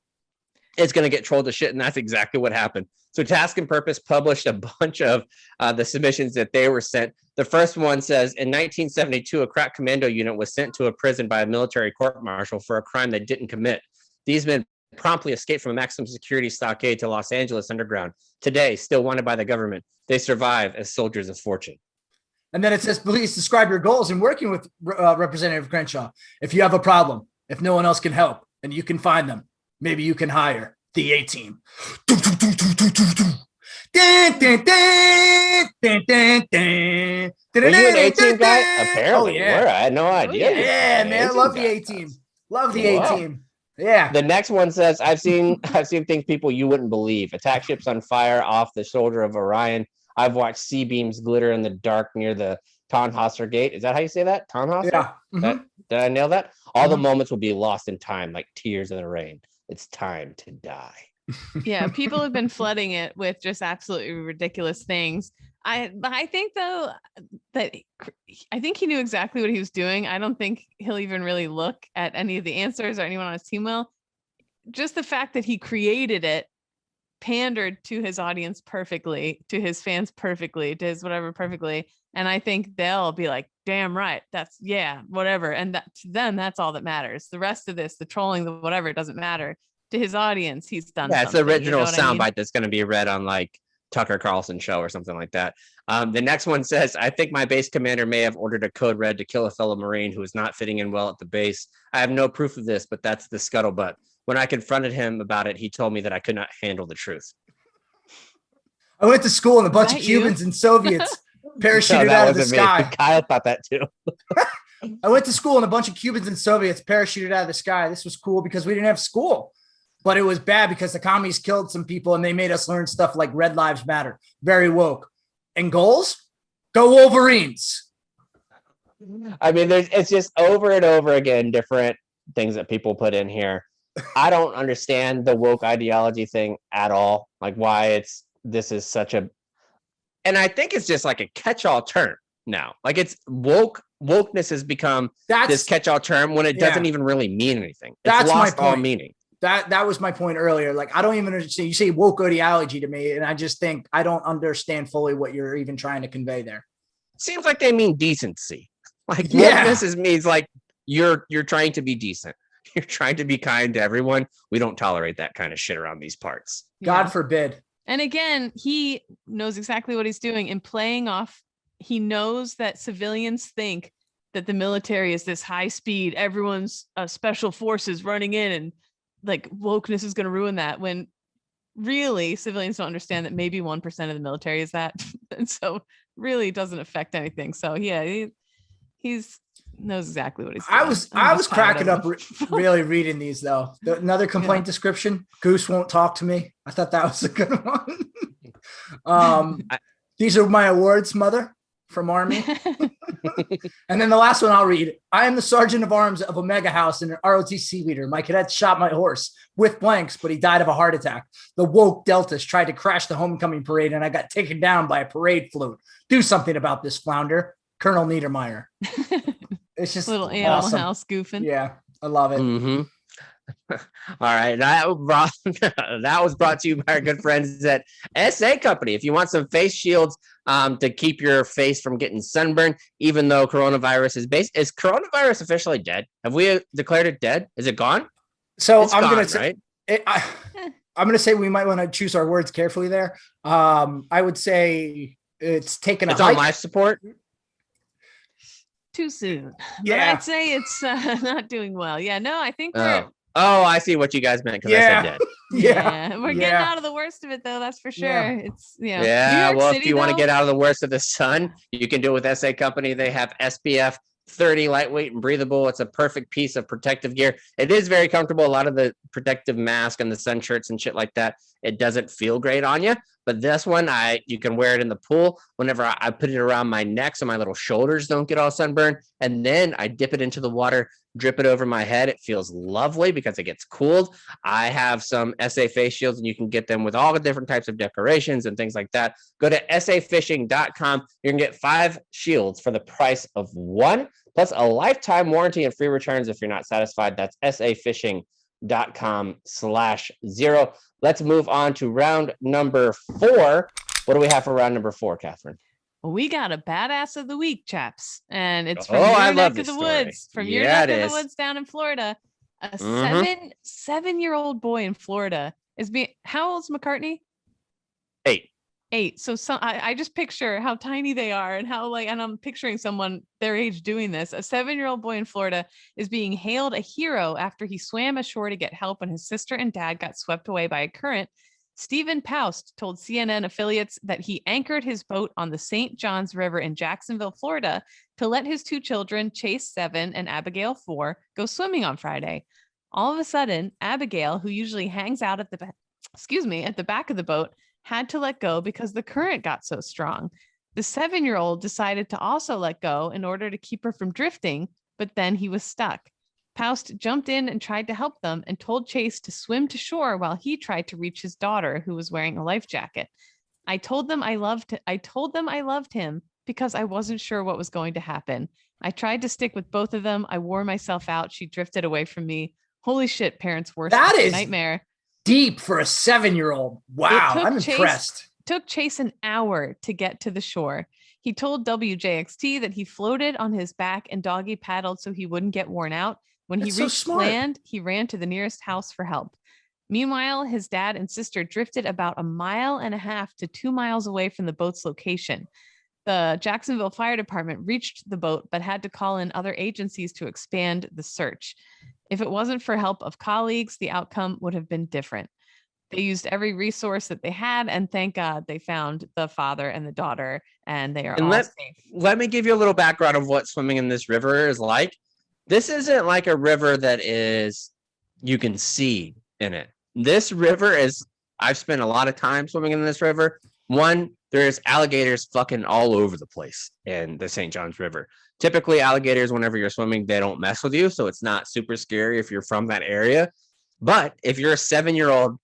it's going to get trolled to shit. And that's exactly what happened. So Task and Purpose published a bunch of the submissions that they were sent The first one says, in 1972, a crack commando unit was sent to a prison by a military court-martial for a crime they didn't commit. These men promptly escaped from a maximum security stockade to Los Angeles underground. Today, still wanted by the government, they survive as soldiers of fortune. And then it says, please describe your goals in working with Representative Crenshaw. If you have a problem, if no one else can help, and you can find them, maybe you can hire the A-team. Were you an A-team guy? Apparently, yeah. I had no idea. Yeah, man, I love the A-team. Love the A-team. Yeah. The next one says, I've seen things people you wouldn't believe. Attack ships on fire off the shoulder of Orion. I've watched C-beams glitter in the dark near the Tannhäuser Gate. Is that how you say that? Tannhäuser? Yeah. Mm-hmm. Did I nail that? All the moments will be lost in time, like tears in the rain. It's time to die. Yeah, people have been flooding it with just absolutely ridiculous things. I think though that I think he knew exactly what he was doing. I don't think he'll even really look at any of the answers or anyone on his team will. Just the fact that he created it, pandered to his audience perfectly, to his fans perfectly, to his whatever perfectly. And I think they'll be like, damn right, that's whatever. And that to them, that's all that matters. The rest of this, the trolling, the whatever, it doesn't matter. To his audience, he's done. Yeah, it's the original you know soundbite that's going to be read on like Tucker Carlson show or something like that. The next one says, I think my base commander may have ordered a code red to kill a fellow Marine who is not fitting in well at the base. I have no proof of this, but that's the scuttlebutt. When I confronted him about it, he told me that I could not handle the truth. I went to school and a bunch of Cubans and Soviets parachuted out of the sky. Kyle thought that too. I went to school and a bunch of Cubans and Soviets parachuted out of the sky. This was cool because we didn't have school. But it was bad because the commies killed some people and they made us learn stuff like Red Lives Matter. Very woke. And goals? Go Wolverines. I mean, it's just over and over again, different things that people put in here. I don't understand the woke ideology thing at all. Like why this is such a, and I think it's just like a catch-all term now. Like it's wokeness has become this catch-all term when it doesn't even really mean anything. It's lost all meaning. That was my point earlier. Like, I don't even understand. You say woke ideology to me, and I just think I don't understand fully what you're even trying to convey there. Seems like they mean decency. Like wokeness means like you're trying to be decent. You're trying to be kind to everyone. We don't tolerate that kind of shit around these parts. God forbid. And again, he knows exactly what he's doing in playing off. He knows that civilians think that the military is this high speed, everyone's special forces running in and like wokeness is going to ruin that, when really civilians don't understand that maybe 1% of the military is that. And so really doesn't affect anything. So yeah, he's knows exactly what he's doing. I was cracking up really reading these though. Another complaint description. Goose won't talk to me. I thought that was a good one. These are my awards, mother, from Army. And then the last one I'll read. I am the sergeant of arms of a mega house and an ROTC leader. My cadet shot my horse with blanks, but he died of a heart attack. The woke Deltas tried to crash the homecoming parade and I got taken down by a parade float. Do something about this, flounder. Colonel Niedermeyer. It's just little Animal House goofing. Yeah, I love it. Mm-hmm. All right, that was brought to you by our good friends at SA Company. If you want some face shields to keep your face from getting sunburned, even though coronavirus is coronavirus officially dead? Have we declared it dead? Is it gone? So it's I'm gone, gonna say, right? I'm gonna say we might want to choose our words carefully there. I would say it's taken it's on life support. Too soon. But I'd say it's not doing well. Yeah, no, I think we're I see what you guys meant because I said dead. We're getting out of the worst of it though, that's for sure. It's New York well, City, if you want to get out of the worst of the sun, you can do it with SA Company. They have SPF 30, lightweight and breathable. It's a perfect piece of protective gear. It is very comfortable. A lot of the protective mask and the sun shirts and shit like that, it doesn't feel great on you. But this one, you can wear it in the pool whenever I put it around my neck so my little shoulders don't get all sunburned. And then I dip it into the water, drip it over my head. It feels lovely because it gets cooled. I have some SA face shields, and you can get them with all the different types of decorations and things like that. Go to safishing.com. You can get 5 shields for the price of 1, plus a lifetime warranty and free returns if you're not satisfied. That's safishing.com/0. Let's move on to round number 4. What do we have for round number 4, Catherine? We got a badass of the week, chaps, and it's from I your love neck of this the story. woods. From your Yeah, neck it of is. the woods down in Florida. A Mhm. 7-year-old boy in Florida is being. How old's McCartney? 8. 8. So I just picture how tiny they are and how and I'm picturing someone their age doing this. A 7-year-old boy in Florida is being hailed a hero after he swam ashore to get help when his sister and dad got swept away by a current. Stephen Poust told CNN affiliates that he anchored his boat on the St. Johns River in Jacksonville, Florida, to let his 2 children, Chase 7 and Abigail 4, go swimming on Friday. All of a sudden, Abigail, who usually hangs out at the back of the boat, had to let go because the current got so strong. The 7-year-old decided to also let go in order to keep her from drifting, but then he was stuck. Poust jumped in and tried to help them and told Chase to swim to shore while he tried to reach his daughter, who was wearing a life jacket. I told them I loved him because I wasn't sure what was going to happen. I tried to stick with both of them. I wore myself out. She drifted away from me. Holy shit, parents' worst nightmare. Deep for a 7-year-old. Wow, I'm impressed. Took Chase an hour to get to the shore. He told WJXT that he floated on his back and doggy paddled so he wouldn't get worn out. When he reached land, he ran to the nearest house for help. Meanwhile, his dad and sister drifted about 1.5 miles to 2 miles away from the boat's location. The Jacksonville Fire Department reached the boat, but had to call in other agencies to expand the search. If it wasn't for help of colleagues, the outcome would have been different. They used every resource that they had, and thank God they found the father and the daughter, and they are all safe. Let me give you a little background of what swimming in this river is like. This isn't like a river that you can see in it. This river is, I've spent a lot of time swimming in this river. One, there's alligators fucking all over the place in the St. Johns River. Typically, alligators, whenever you're swimming, they don't mess with you, so it's not super scary if you're from that area. But if you're a 7-year-old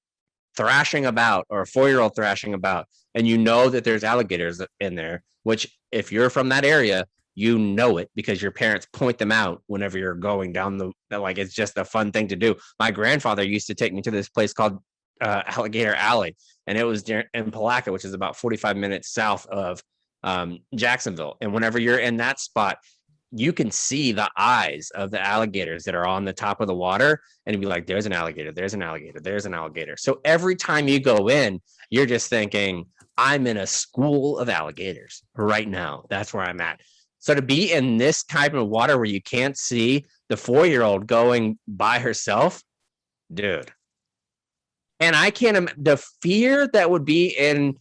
thrashing about or a 4-year-old thrashing about, and you know that there's alligators in there, which if you're from that area, you know it because your parents point them out whenever you're going down it's just a fun thing to do. My grandfather used to take me to this place called Alligator Alley, and it was in Palaca, which is about 45 minutes south of Jacksonville. And whenever you're in that spot, you can see the eyes of the alligators that are on the top of the water, and you'd be like, there's an alligator, there's an alligator, there's an alligator. So every time you go in, you're just thinking, I'm in a school of alligators right now. That's where I'm at. So to be in this type of water where you can't see the 4-year-old going by herself, dude. And I can't, the fear that would be in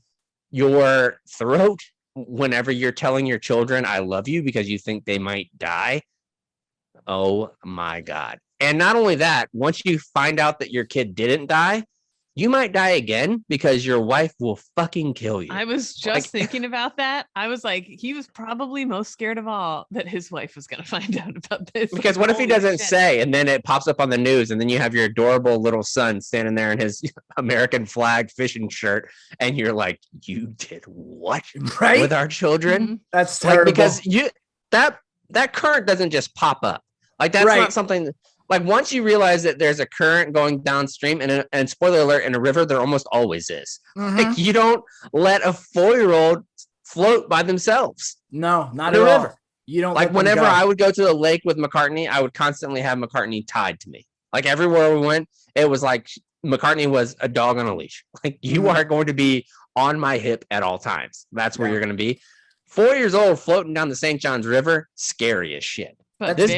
your throat whenever you're telling your children, I love you, because you think they might die. Oh my God. And not only that, once you find out that your kid didn't die, you might die again because your wife will fucking kill you. I was just thinking about that. I was like, he was probably most scared of all that his wife was going to find out about this. Because what if he doesn't say, and then it pops up on the news, and then you have your adorable little son standing there in his American flag fishing shirt, and you're like, you did what with our children? Mm-hmm. That's terrible. Because that current doesn't just pop up. Like that's not something. Like once you realize that there's a current going downstream, and spoiler alert, in a river, there almost always is. Mm-hmm. Like you don't let a 4-year-old float by themselves. No, not at all. You don't. Like whenever I would go to the lake with McCartney, I would constantly have McCartney tied to me. Like everywhere we went, it was like McCartney was a dog on a leash. Like you are going to be on my hip at all times. That's where you're going to be. 4 years old floating down the St. Johns River, scary as shit. But this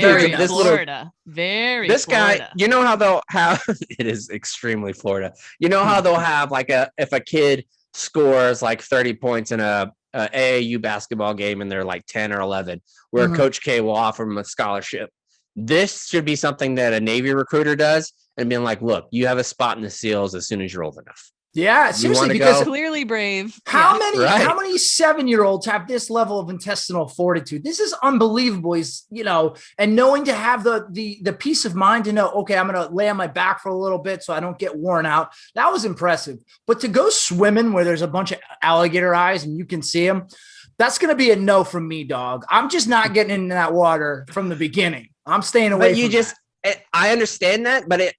Florida. This guy, you know how they'll have it is extremely Florida. You know how they'll have like if a kid scores like 30 points in a AAU basketball game and they're like 10 or 11, where Coach K will offer them a scholarship. This should be something that a Navy recruiter does, and being like, look, you have a spot in the SEALs as soon as you're old enough. Yeah, seriously, because clearly brave. How many 7-year-olds have this level of intestinal fortitude? This is unbelievable. And knowing to have the peace of mind to know, okay, I'm going to lay on my back for a little bit so I don't get worn out. That was impressive. But to go swimming where there's a bunch of alligator eyes and you can see them, that's going to be a no from me, dog. I'm just not getting into that water from the beginning. I'm staying away. But I understand that, but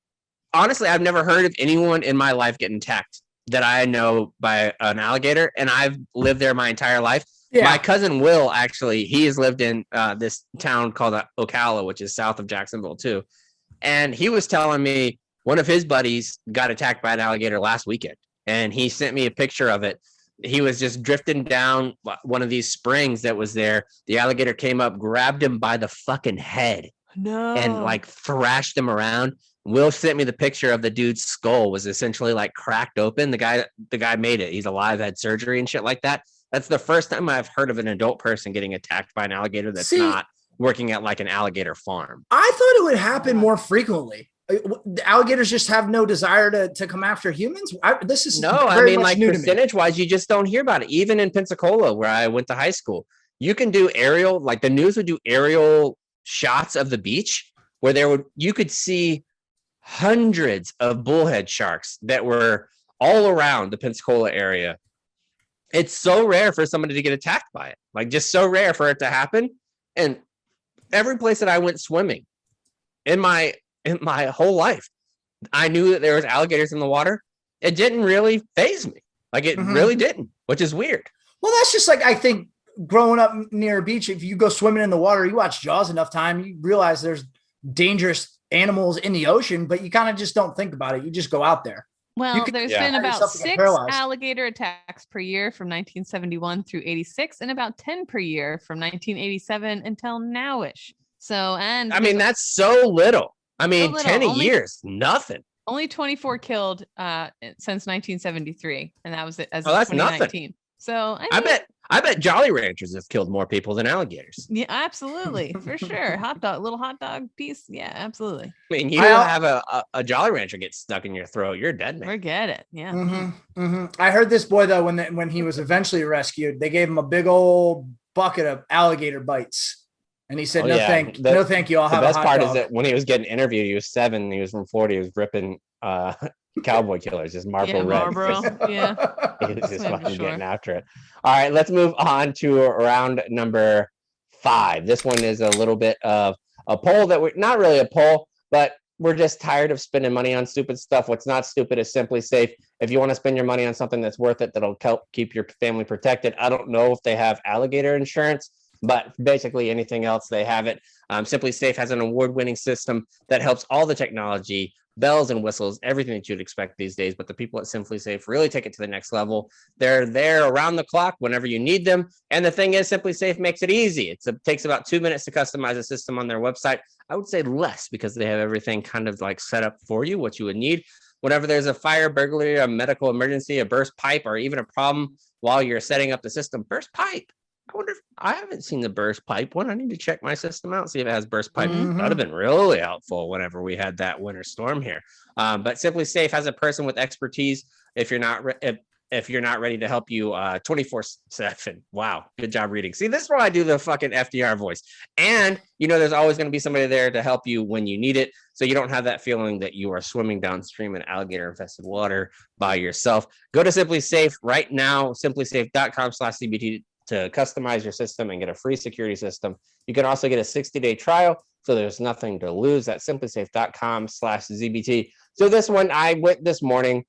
honestly, I've never heard of anyone in my life getting attacked that I know by an alligator, and I've lived there my entire life. Yeah. My cousin Will, actually, he has lived in this town called Ocala, which is south of Jacksonville too. And he was telling me one of his buddies got attacked by an alligator last weekend. And he sent me a picture of it. He was just drifting down one of these springs that was there. The alligator came up, grabbed him by the fucking head, and like thrashed him around. Will sent me the picture of the dude's skull was essentially like cracked open. The guy made it. He's alive, had surgery and shit like that. That's the first time I've heard of an adult person getting attacked by an alligator that's not working at like an alligator farm. I thought it would happen more frequently. The alligators just have no desire to come after humans. This is like percentage wise, you just don't hear about it. Even in Pensacola, where I went to high school, you can do aerial, like the news would do aerial shots of the beach where you could see hundreds of bullhead sharks that were all around the Pensacola area. It's so rare for somebody to get attacked by it, like just so rare for it to happen. And every place that I went swimming in my whole life, I knew that there was alligators in the water. It didn't really faze me. Like it really didn't, which is weird. Well, that's just like, I think growing up near a beach, if you go swimming in the water, you watch Jaws enough time, you realize there's dangerous animals in the ocean, but you kind of just don't think about it. You just go out there. Well, there's been about 6 alligator attacks per year from 1971 through 86, and about 10 per year from 1987 until nowish. So, and I mean, that's so little. I mean, so 10 years, nothing. Only 24 killed since 1973, and that was it as that's 2019. Nothing. So I bet Jolly Ranchers have killed more people than alligators. Yeah, absolutely, for sure. Little hot dog piece. Yeah, absolutely. I mean, you have a Jolly Rancher get stuck in your throat, you're dead, man. Forget it. Yeah. I heard this boy though when he was eventually rescued, they gave him a big old bucket of alligator bites, and he said, "No, thank you. I'll have a hot dog." The best part is that when he was getting interviewed, he was 7. He was from Florida. He was ripping cowboy killers, just Marlboro Red. Yeah. He was just fucking getting after it. All right, let's move on to round number 5. This one is a little bit of a poll that we're not really a poll, but we're just tired of spending money on stupid stuff. What's not stupid is Simply Safe. If you want to spend your money on something that's worth it, that'll help keep your family protected. I don't know if they have alligator insurance, but basically anything else, they have it. Simply Safe has an award-winning system that helps all the technology, bells and whistles, everything that you'd expect these days. But the people at Simply Safe really take it to the next level. They're there around the clock whenever you need them. And the thing is, Simply Safe makes it easy. It takes about 2 minutes to customize a system on their website. I would say less, because they have everything kind of like set up for you, what you would need. Whenever there's a fire, burglary, a medical emergency, a burst pipe, or even a problem while you're setting up the system, burst pipe. I wonder if I haven't seen the burst pipe one. I need to check my system out, see if it has burst pipe. That'd have been really helpful whenever we had that winter storm here. But Simply Safe has a person with expertise if you're not ready to help you 24/7. Wow, good job reading. See, this is why I do the fucking FDR voice. And there's always going to be somebody there to help you when you need it, so you don't have that feeling that you are swimming downstream in alligator infested water by yourself. Go to Simply Safe right now, simplysafe.com/CBT, to customize your system and get a free security system. You can also get a 60-day trial, so there's nothing to lose. That's simplysafe.com/ZBT. So this one, I went this morning.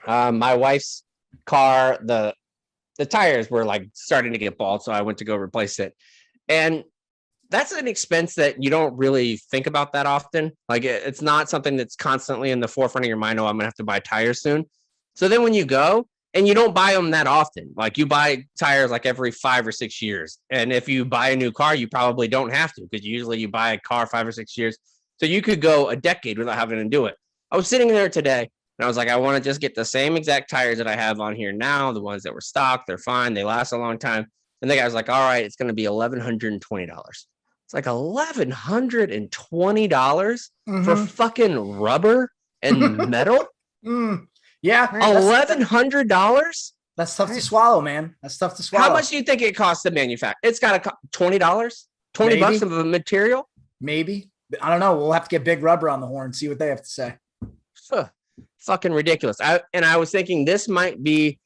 My wife's car, the tires were like starting to get bald, so I went to go replace it. And that's an expense that you don't really think about that often. Like it's not something that's constantly in the forefront of your mind. Oh, I'm gonna have to buy tires soon. So then when you go, and you don't buy them that often. Like you buy tires like every 5 or 6 years. And if you buy a new car, you probably don't have to, because usually you buy a car 5 or 6 years. So you could go a decade without having to do it. I was sitting there today and I was like, I want to just get the same exact tires that I have on here now. The ones that were stock, they're fine. They last a long time. And the guy was like, all right, it's going to be $1,120. It's like $1,120 for fucking rubber and metal. Yeah, $1,100. That's tough to swallow, man. That's tough to swallow. How much do you think it costs to manufacture? It's got to $20, $20 of a material. Maybe. I don't know. We'll have to get Big Rubber on the horn and see what they have to say. Fucking ridiculous. I was thinking this might be,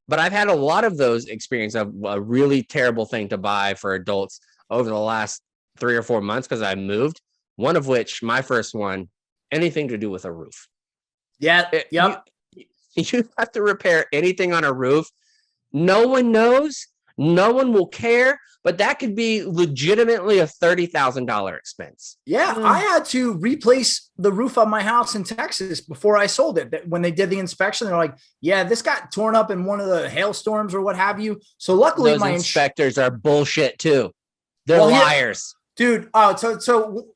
but I've had a lot of those experiences of a really terrible thing to buy for adults over the last 3 or 4 months because I moved. One of which, my first one, anything to do with a roof. Yeah. Yep. You have to repair anything on a roof. No one knows. No one will care, but that could be legitimately a $30,000 expense. Yeah, I had to replace the roof of my house in Texas before I sold it. When they did the inspection, they're like, yeah, this got torn up in one of the hailstorms or what have you. So luckily those inspectors are bullshit too. They're liars. Dude, so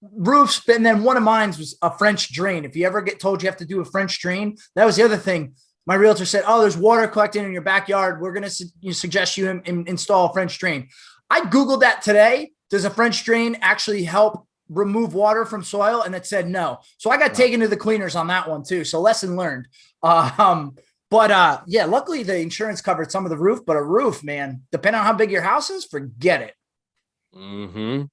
roofs, and then one of mine was a French drain. If you ever get told you have to do a French drain, that was the other thing. My realtor said, oh, there's water collecting in your backyard. We're going to suggest you install a French drain. I Googled that today. Does a French drain actually help remove water from soil? And it said no. So I got taken to the cleaners on that one too. So lesson learned. But luckily the insurance covered some of the roof, but a roof, man, depending on how big your house is, forget it. Mm-hmm.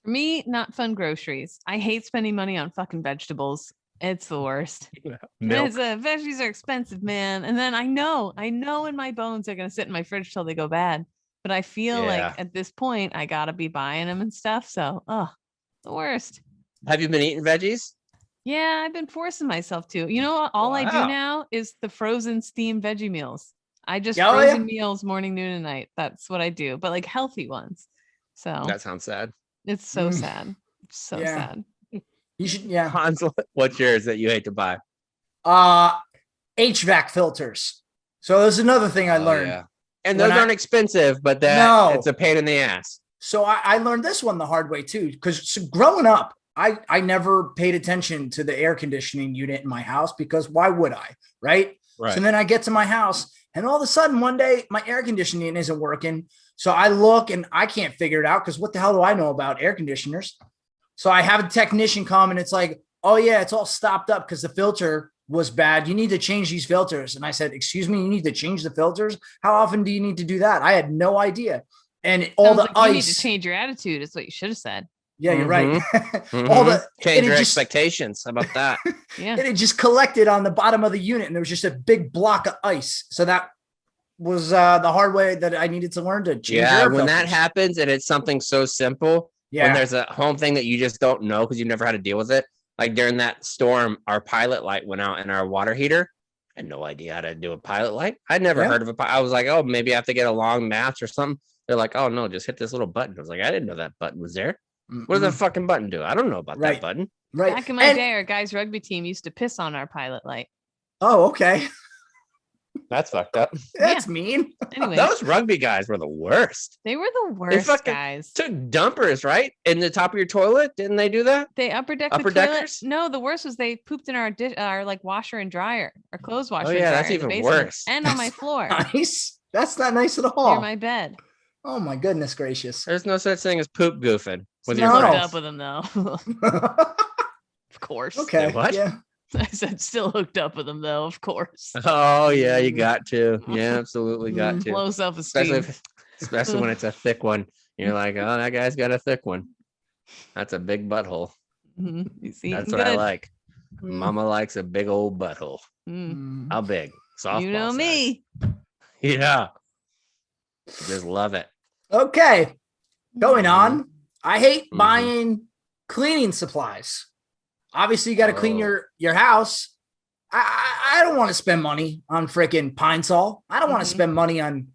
For me, not fun groceries. I hate spending money on fucking vegetables. It's the worst. Veggies are expensive, man. And then I know in my bones they're going to sit in my fridge till they go bad. But I feel like at this point, I got to be buying them and stuff. So, the worst. Have you been eating veggies? Yeah, I've been forcing myself to. You know what? All I do now is the frozen steamed veggie meals. I just frozen meals morning, noon, and night. That's what I do. But like healthy ones. So that sounds sad. It's so sad. So sad. You should, Hans, what's yours that you hate to buy? HVAC filters. So there's another thing I learned. Yeah. And those aren't expensive, but it's a pain in the ass. So I learned this one the hard way too, because growing up, I never paid attention to the air conditioning unit in my house because why would I? Right. So then I get to my house and all of a sudden one day my air conditioning isn't working. So I look and I can't figure it out because what the hell do I know about air conditioners? So I have a technician come and it's like, oh yeah, it's all stopped up because the filter was bad. You need to change these filters. And I said, excuse me, you need to change the filters? How often do you need to do that? I had no idea. And all the ice. You need to change your attitude. Is what you should have said. Yeah, you're right. All the change your expectations. How about that? Yeah. And it just collected on the bottom of the unit and there was just a big block of ice. So that was the hard way that I needed to learn to change. Yeah, when that happens and it's something so simple. Yeah. When there's a home thing that you just don't know because you've never had to deal with it. Like during that storm, our pilot light went out in our water heater. I had no idea how to do a pilot light. I'd never heard of I was like, oh, maybe I have to get a long match or something. They're like, oh, no, just hit this little button. I was like, I didn't know that button was there. What does that fucking button do? I don't know about that button. Right. Back in my day, our guys' rugby team used to piss on our pilot light. Oh, okay. That's fucked up. That's mean. Anyway, those rugby guys were the worst. They were the worst guys. Took dumpers, right? In the top of your toilet. Didn't they do that? They upper deckers? No, the worst was they pooped in our like washer and dryer, our clothes washer. Oh yeah, that's even worse. And on my floor. Nice. That's not nice at all. Near my bed. Oh my goodness gracious. There's no such thing as poop goofing with your friends. Hooked up with them though. Of course. Okay. Wait, what? Yeah. I said still hooked up with them though, of course. Oh yeah, you got to. Yeah, absolutely got to. Low self-esteem. Especially when it's a thick one. You're like, oh, that guy's got a thick one. That's a big butthole. You see, that's what I like. Mama likes a big old butthole. How big? Softball you know size. Me. Yeah. Just love it. Okay. Going on. I hate buying cleaning supplies. Obviously, you got to clean your house. I don't want to spend money on freaking Pine Sol. I don't want to spend money on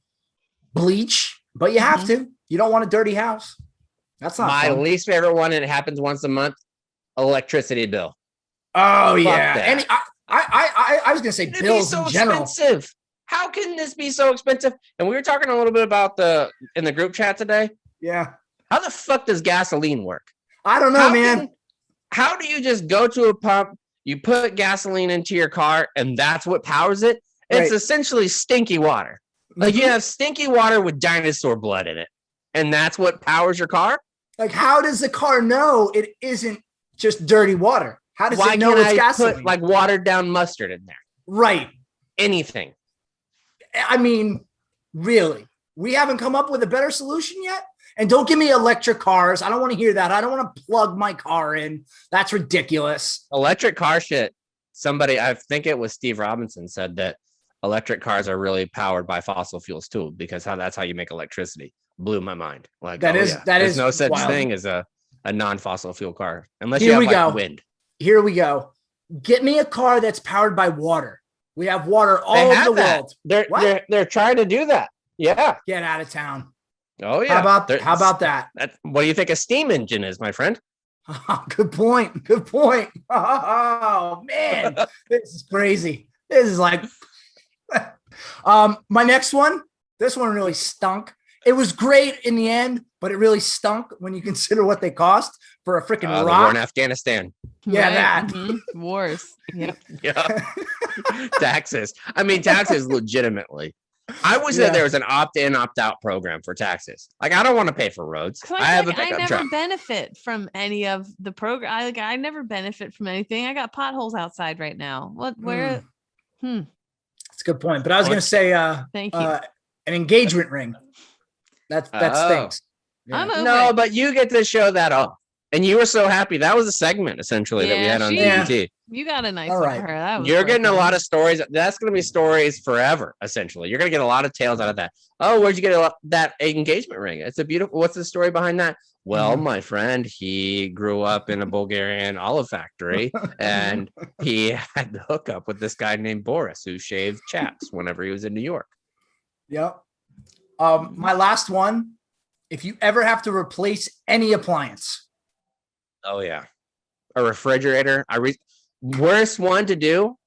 bleach, but you have to. You don't want a dirty house. That's not my fun. least favorite one, and it happens once a month. Electricity bill. Oh yeah, and I was gonna say bills so in general. Expensive. How can this be so expensive? And we were talking a little bit about in the group chat today. Yeah. How the fuck does gasoline work? I don't know, man. How do you just go to a pump, you put gasoline into your car, and that's what powers it? It's essentially stinky water. Like you have stinky water with dinosaur blood in it, and that's what powers your car? Like, how does the car know it isn't just dirty water? How does it know it's gasoline? Put like watered down mustard in there? Right. Anything. I mean, really? We haven't come up with a better solution yet? And don't give me electric cars. I don't want to hear that. I don't want to plug my car in. That's ridiculous. Electric car shit. Somebody, I think it was Steve Robinson, said that electric cars are really powered by fossil fuels too, because that's how you make electricity. Blew my mind. Like there's no such thing as a non-fossil fuel car unless you have wind. Here we go. Get me a car that's powered by water. We have water all over the world. They're trying to do that. Yeah. Get out of town. Oh yeah. How about that? What do you think a steam engine is, my friend? Oh, good point. Good point. Oh man, this is crazy. This is like my next one. This one really stunk. It was great in the end, but it really stunk when you consider what they cost for a freaking rock. The war in Afghanistan. Yeah, Right. that. Mhm. Wars. Yep. Yeah. Taxes. I mean, taxes legitimately. I wish that there was an opt-in, opt-out program for taxes. Like, I don't want to pay for roads. I have a pickup never truck. benefit from any of the program. I never benefit from anything. I got potholes outside right now. Where? That's a good point. But I was going to say, Thank you. An engagement ring. That stinks. Yeah. I'm over No, it. but you get to show that off. And you were so happy. That was a segment, essentially, that we had on ZBT. You got a nice All one right. for her. That was You're getting a perfect. lot of stories. That's going to be stories forever, essentially. You're going to get a lot of tales out of that. Oh, where'd you get that engagement ring? It's a beautiful. What's the story behind that? Well, my friend, he grew up in a Bulgarian olive factory, and he had the hookup with this guy named Boris, who shaved Chaps whenever he was in New York. Yep. My last one. If you ever have to replace any appliance. Oh yeah, a refrigerator. Worst one to do.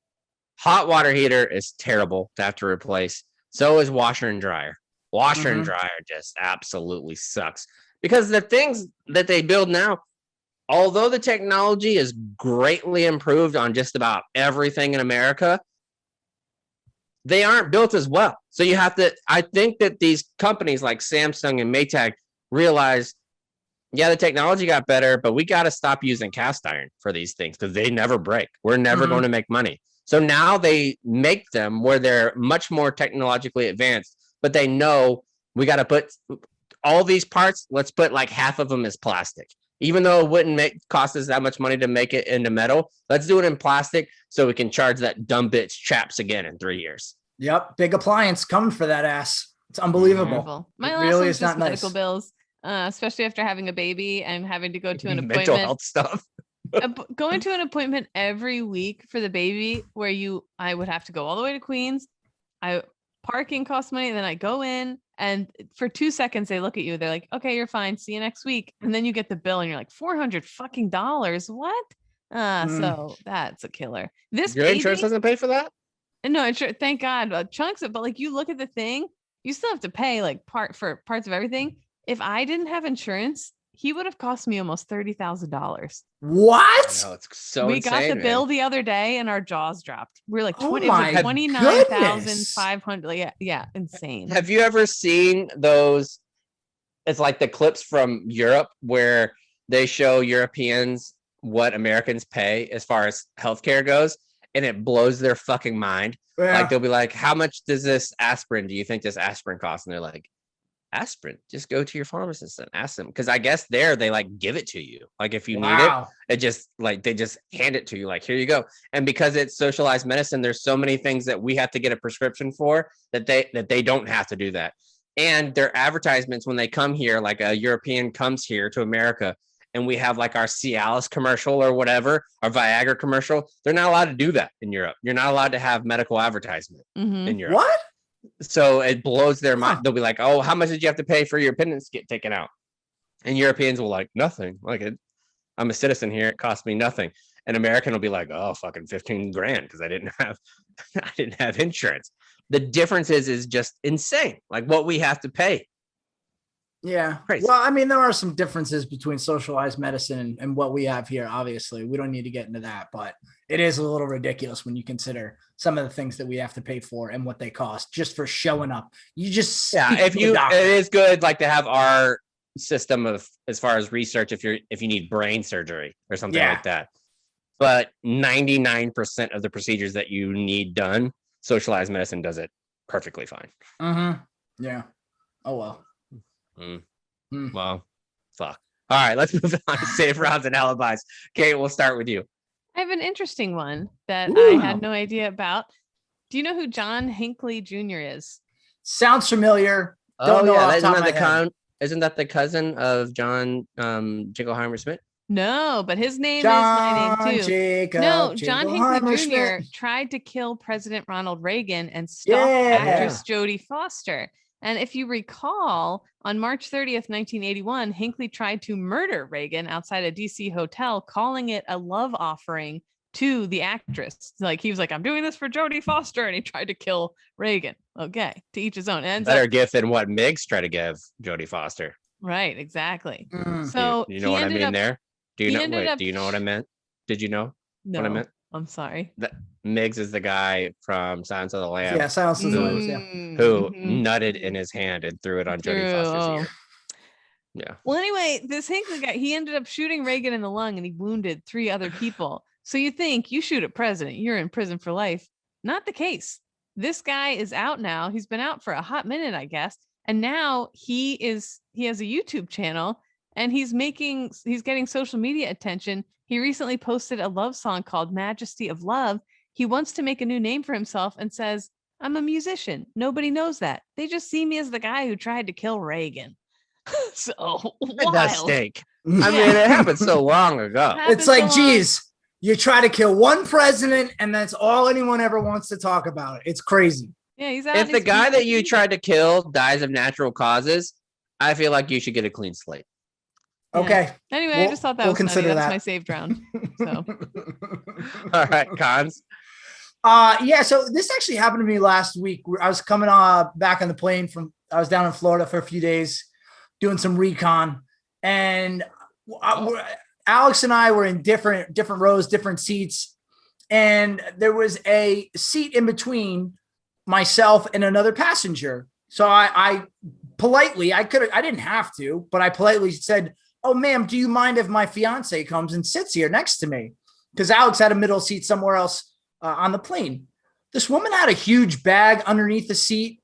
Hot water heater is terrible to have to replace. So is washer and dryer. Washer and dryer just absolutely sucks because the things that they build now, although the technology is greatly improved on just about everything in America, they aren't built as well. So you have to. I think that these companies like Samsung and Maytag realize, yeah, the technology got better, but we got to stop using cast iron for these things because they never break. We're never going to make money. So now they make them where they're much more technologically advanced, but they know we got to put all these parts. Let's put like half of them as plastic, even though it wouldn't cost us that much money to make it into metal. Let's do it in plastic so we can charge that dumb bitch Chaps again in 3 years. Yep. Big appliance coming for that ass. It's unbelievable. Terrible. My It last really one's is just not medical nice. bills, especially after having a baby and having to go to an Mental appointment. health stuff. Going to an appointment every week for the baby where I would have to go all the way to Queens. Parking costs money. And then I go in and for 2 seconds, they look at you. They're like, okay, you're fine. See you next week. And then you get the bill and you're like $400 fucking dollars. What? So that's a killer. This Your insurance doesn't pay for that? No, thank God. Chunks of, but like you look at the thing, you still have to pay like parts of everything. If I didn't have insurance, he would have cost me almost $30,000. What? No, it's so We insane, got the man. bill the other day and our jaws dropped. We're like, Oh it was my like 29,500. Yeah, insane. Have you ever seen those? It's like the clips from Europe where they show Europeans what Americans pay as far as healthcare goes, and it blows their fucking mind. Yeah. Like they'll be like, "How much does this aspirin? Do you think this aspirin costs?" And they're like, "Aspirin? Just go to your pharmacist and ask them." Because I guess they like give it to you. Like if you need it just like they just hand it to you. Like here you go. And because it's socialized medicine, there's so many things that we have to get a prescription for that they don't have to do that. And their advertisements when they come here, like a European comes here to America, and we have like our Cialis commercial or whatever, our Viagra commercial. They're not allowed to do that in Europe. You're not allowed to have medical advertisement in Europe. What? So it blows their mind. They'll be like, "Oh, how much did you have to pay for your appendix to get taken out?" And Europeans will like, "Nothing. Like I'm a citizen here. It cost me nothing." An American will be like, "Oh, fucking 15 grand because I didn't have insurance." The difference is just insane. Like what we have to pay. Yeah. Crazy. Well, I mean, there are some differences between socialized medicine and what we have here. Obviously, we don't need to get into that, but it is a little ridiculous when you consider some of the things that we have to pay for and what they cost just for showing up. You just it is good like to have our system of as far as research if you need brain surgery or something like that. But 99% of the procedures that you need done, socialized medicine does it perfectly fine. Yeah. Oh well. Well, fuck. All right, let's move on to safe rounds and alibis. Kate, we'll start with you. I have an interesting one that I had no idea about. Do you know who John Hinckley Jr. is? Sounds familiar. Don't know off the top of my head. Isn't that the cousin of John Jingleheimer Smith? No, but his name is my name too. John Hinckley Jr. tried to kill President Ronald Reagan and stalked actress Jodie Foster. And if you recall, on March 30th, 1981, Hinckley tried to murder Reagan outside a DC hotel, calling it a love offering to the actress. Like he was like, I'm doing this for Jodie Foster. And he tried to kill Reagan. Okay, to each his own. Better gift than what Miggs tried to give Jodie Foster. Right, exactly. Mm. So you know what I mean there? Do you know? Wait, up... do you know what I meant? Did you know what I meant? I'm sorry. Miggs is the guy from Silence of the Lambs. Yeah, Silence of the Lambs. Yeah. Who nutted in his hand and threw it on Jodie Foster's ear. Yeah. Well, anyway, this Hinckley guy, he ended up shooting Reagan in the lung and he wounded 3 other people. So you think you shoot a president, you're in prison for life. Not the case. This guy is out now. He's been out for a hot minute, I guess. And now he has a YouTube channel and he's getting social media attention. He recently posted a love song called Majesty of Love. He wants to make a new name for himself and says, I'm a musician. Nobody knows that. They just see me as the guy who tried to kill Reagan. So wild. That's stink. I mean, it happened so long ago. It's like, geez, you try to kill one president and that's all anyone ever wants to talk about. It's crazy. Yeah, he's out. If the guy that you tried to kill dies of natural causes, I feel like you should get a clean slate. Okay. Yeah. Anyway, I just thought that was consider That's my saved round. So. All right, cons. Yeah. So this actually happened to me last week. I was coming back on the plane I was down in Florida for a few days doing some recon, and Alex and I were in different rows, different seats, and there was a seat in between myself and another passenger. So I politely, I didn't have to, but I politely said, oh, ma'am, do you mind if my fiance comes and sits here next to me? Because Alex had a middle seat somewhere else on the plane. This woman had a huge bag underneath the seat,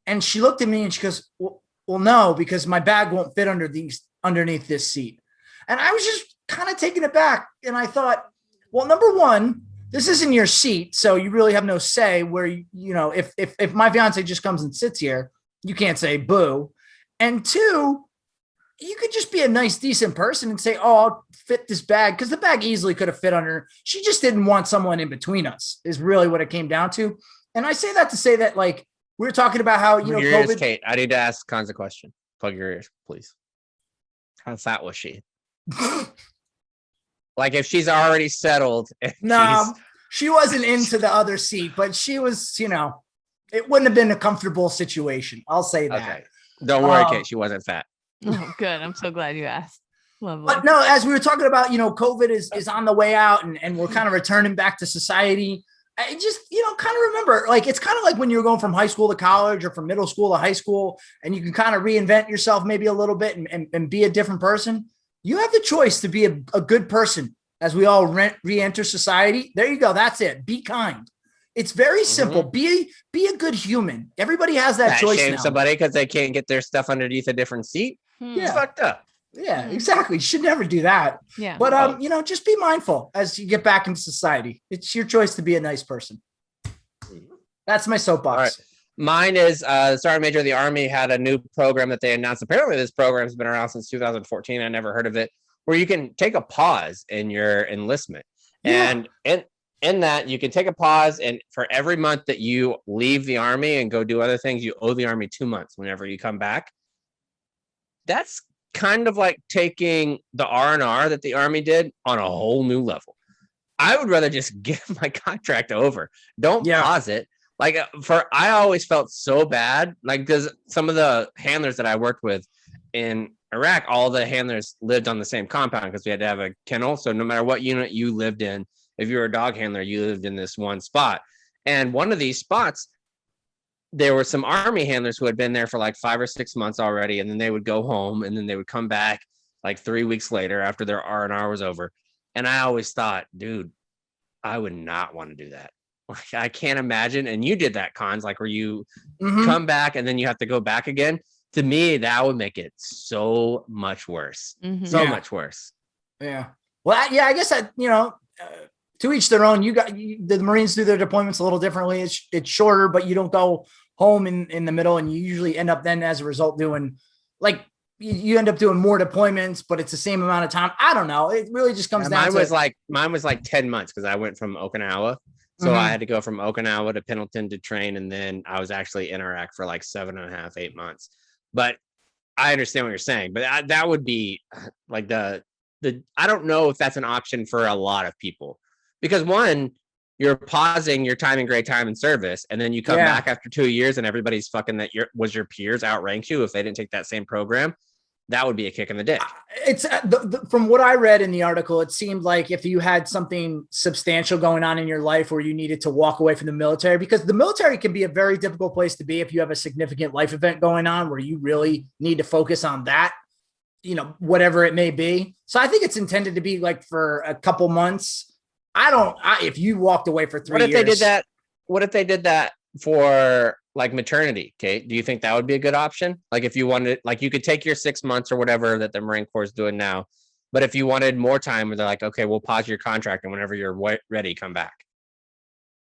and she looked at me and she goes, well, no, because my bag won't fit underneath this seat. And I was just kind of taken aback. And I thought, well, number one, this isn't your seat, so you really have no say where, if my fiance just comes and sits here, you can't say boo. And two, you could just be a nice, decent person and say, oh, I'll fit this bag, because the bag easily could have fit under. She just didn't want someone in between us is really what it came down to. And I say that to say that, like, we were talking about how, your COVID. Ears, Kate, I need to ask Cons a question. Plug your ears, please. How fat was she? Like, if she's already settled. No, she wasn't into the other seat, but she was, it wouldn't have been a comfortable situation. I'll say that. Okay. Don't worry, Kate. She wasn't fat. Oh, good. I'm so glad you asked. Lovely. But no, as we were talking about, COVID is on the way out and we're kind of returning back to society. I just, kind of remember, like, it's kind of like when you were going from high school to college or from middle school to high school, and you can kind of reinvent yourself maybe a little bit and be a different person. You have the choice to be a good person as we all re-enter society. There you go. That's it. Be kind. It's very simple. Be a good human. Everybody has that choice shame now. Somebody because they can't get their stuff underneath a different seat. It's fucked up. Yeah, exactly. You should never do that. Yeah. But just be mindful as you get back into society. It's your choice to be a nice person. That's my soapbox. All right. Mine is the Sergeant Major of the Army had a new program that they announced. Apparently, this program has been around since 2014. I never heard of it, where you can take a pause in your enlistment. Yeah. And in that, you can take a pause, and for every month that you leave the Army and go do other things, you owe the Army 2 months whenever you come back. That's kind of like taking the R&R that the Army did on a whole new level. I would rather just give my contract over. Don't pause it. Like, I always felt so bad, like, because some of the handlers that I worked with in Iraq, all the handlers lived on the same compound because we had to have a kennel. So no matter what unit you lived in, if you were a dog handler, you lived in this one spot. And one of these spots, there were some Army handlers who had been there for like 5 or 6 months already. And then they would go home and then they would come back like 3 weeks later after their R&R was over. And I always thought, dude, I would not want to do that. Like, I can't imagine. And you did that, Cons, like where you come back and then you have to go back again. To me, that would make it so much worse. So much worse. Yeah. Well, I guess that, to each their own. The Marines do their deployments a little differently. It's shorter, but you don't go home in the middle, and you usually end up then as a result doing, like, you end up doing more deployments, but it's the same amount of time. I don't know. It really just comes down to mine was like 10 months because I went from Okinawa So I had to go from Okinawa to Pendleton to train, and then I was actually in Iraq for like 7.5, 8 months. But I understand what you're saying, but that would be like the I don't know if that's an option for a lot of people, because one, you're pausing your time in great time in service, and then you come back after 2 years and everybody's fucking that your peers outranked you if they didn't take that same program. That would be a kick in the dick. It's from what I read in the article, it seemed like if you had something substantial going on in your life where you needed to walk away from the military, because the military can be a very difficult place to be if you have a significant life event going on where you really need to focus on that, whatever it may be. So I think it's intended to be like for a couple months. If you walked away for 3 years. What if they did that for like maternity, Kate? Do you think that would be a good option? Like if you wanted, like you could take your 6 months or whatever that the Marine Corps is doing now, but if you wanted more time, they're like, okay, we'll pause your contract, and whenever you're ready, come back.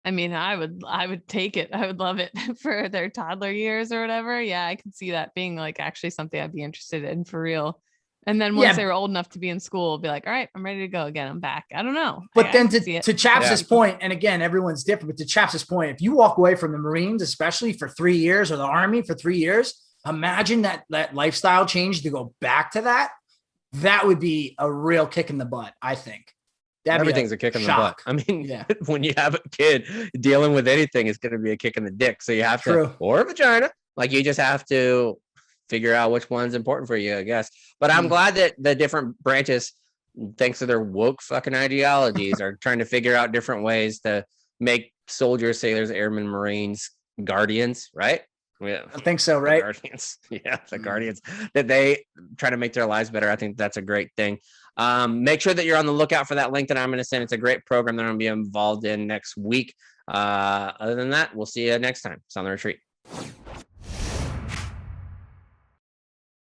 I mean, I would take it. I would love it for their toddler years or whatever. Yeah, I could see that being like actually something I'd be interested in for real. And then once they were old enough to be in school, be like, all right, I'm ready to go again. I'm back. I don't know. But then to Chaps' point, and again, everyone's different, but to Chaps' point, if you walk away from the Marines, especially for 3 years, or the Army for 3 years, imagine that lifestyle change to go back to that. That would be a real kick in the butt, I think. Everything's a kick in the butt. I mean, when you have a kid, dealing with anything is going to be a kick in the dick. So you have to, or a vagina, like you just have to figure out which one's important for you, I guess. But I'm glad that the different branches, thanks to their woke fucking ideologies, are trying to figure out different ways to make soldiers, sailors, airmen, Marines guardians, right? Yeah, I think so, right? Guardians. Yeah, the guardians, that they try to make their lives better. I think that's a great thing. Make sure that you're on the lookout for that link that I'm going to send. It's a great program that I'm going to be involved in next week. Other than that, we'll see you next time. It's On the Retreat.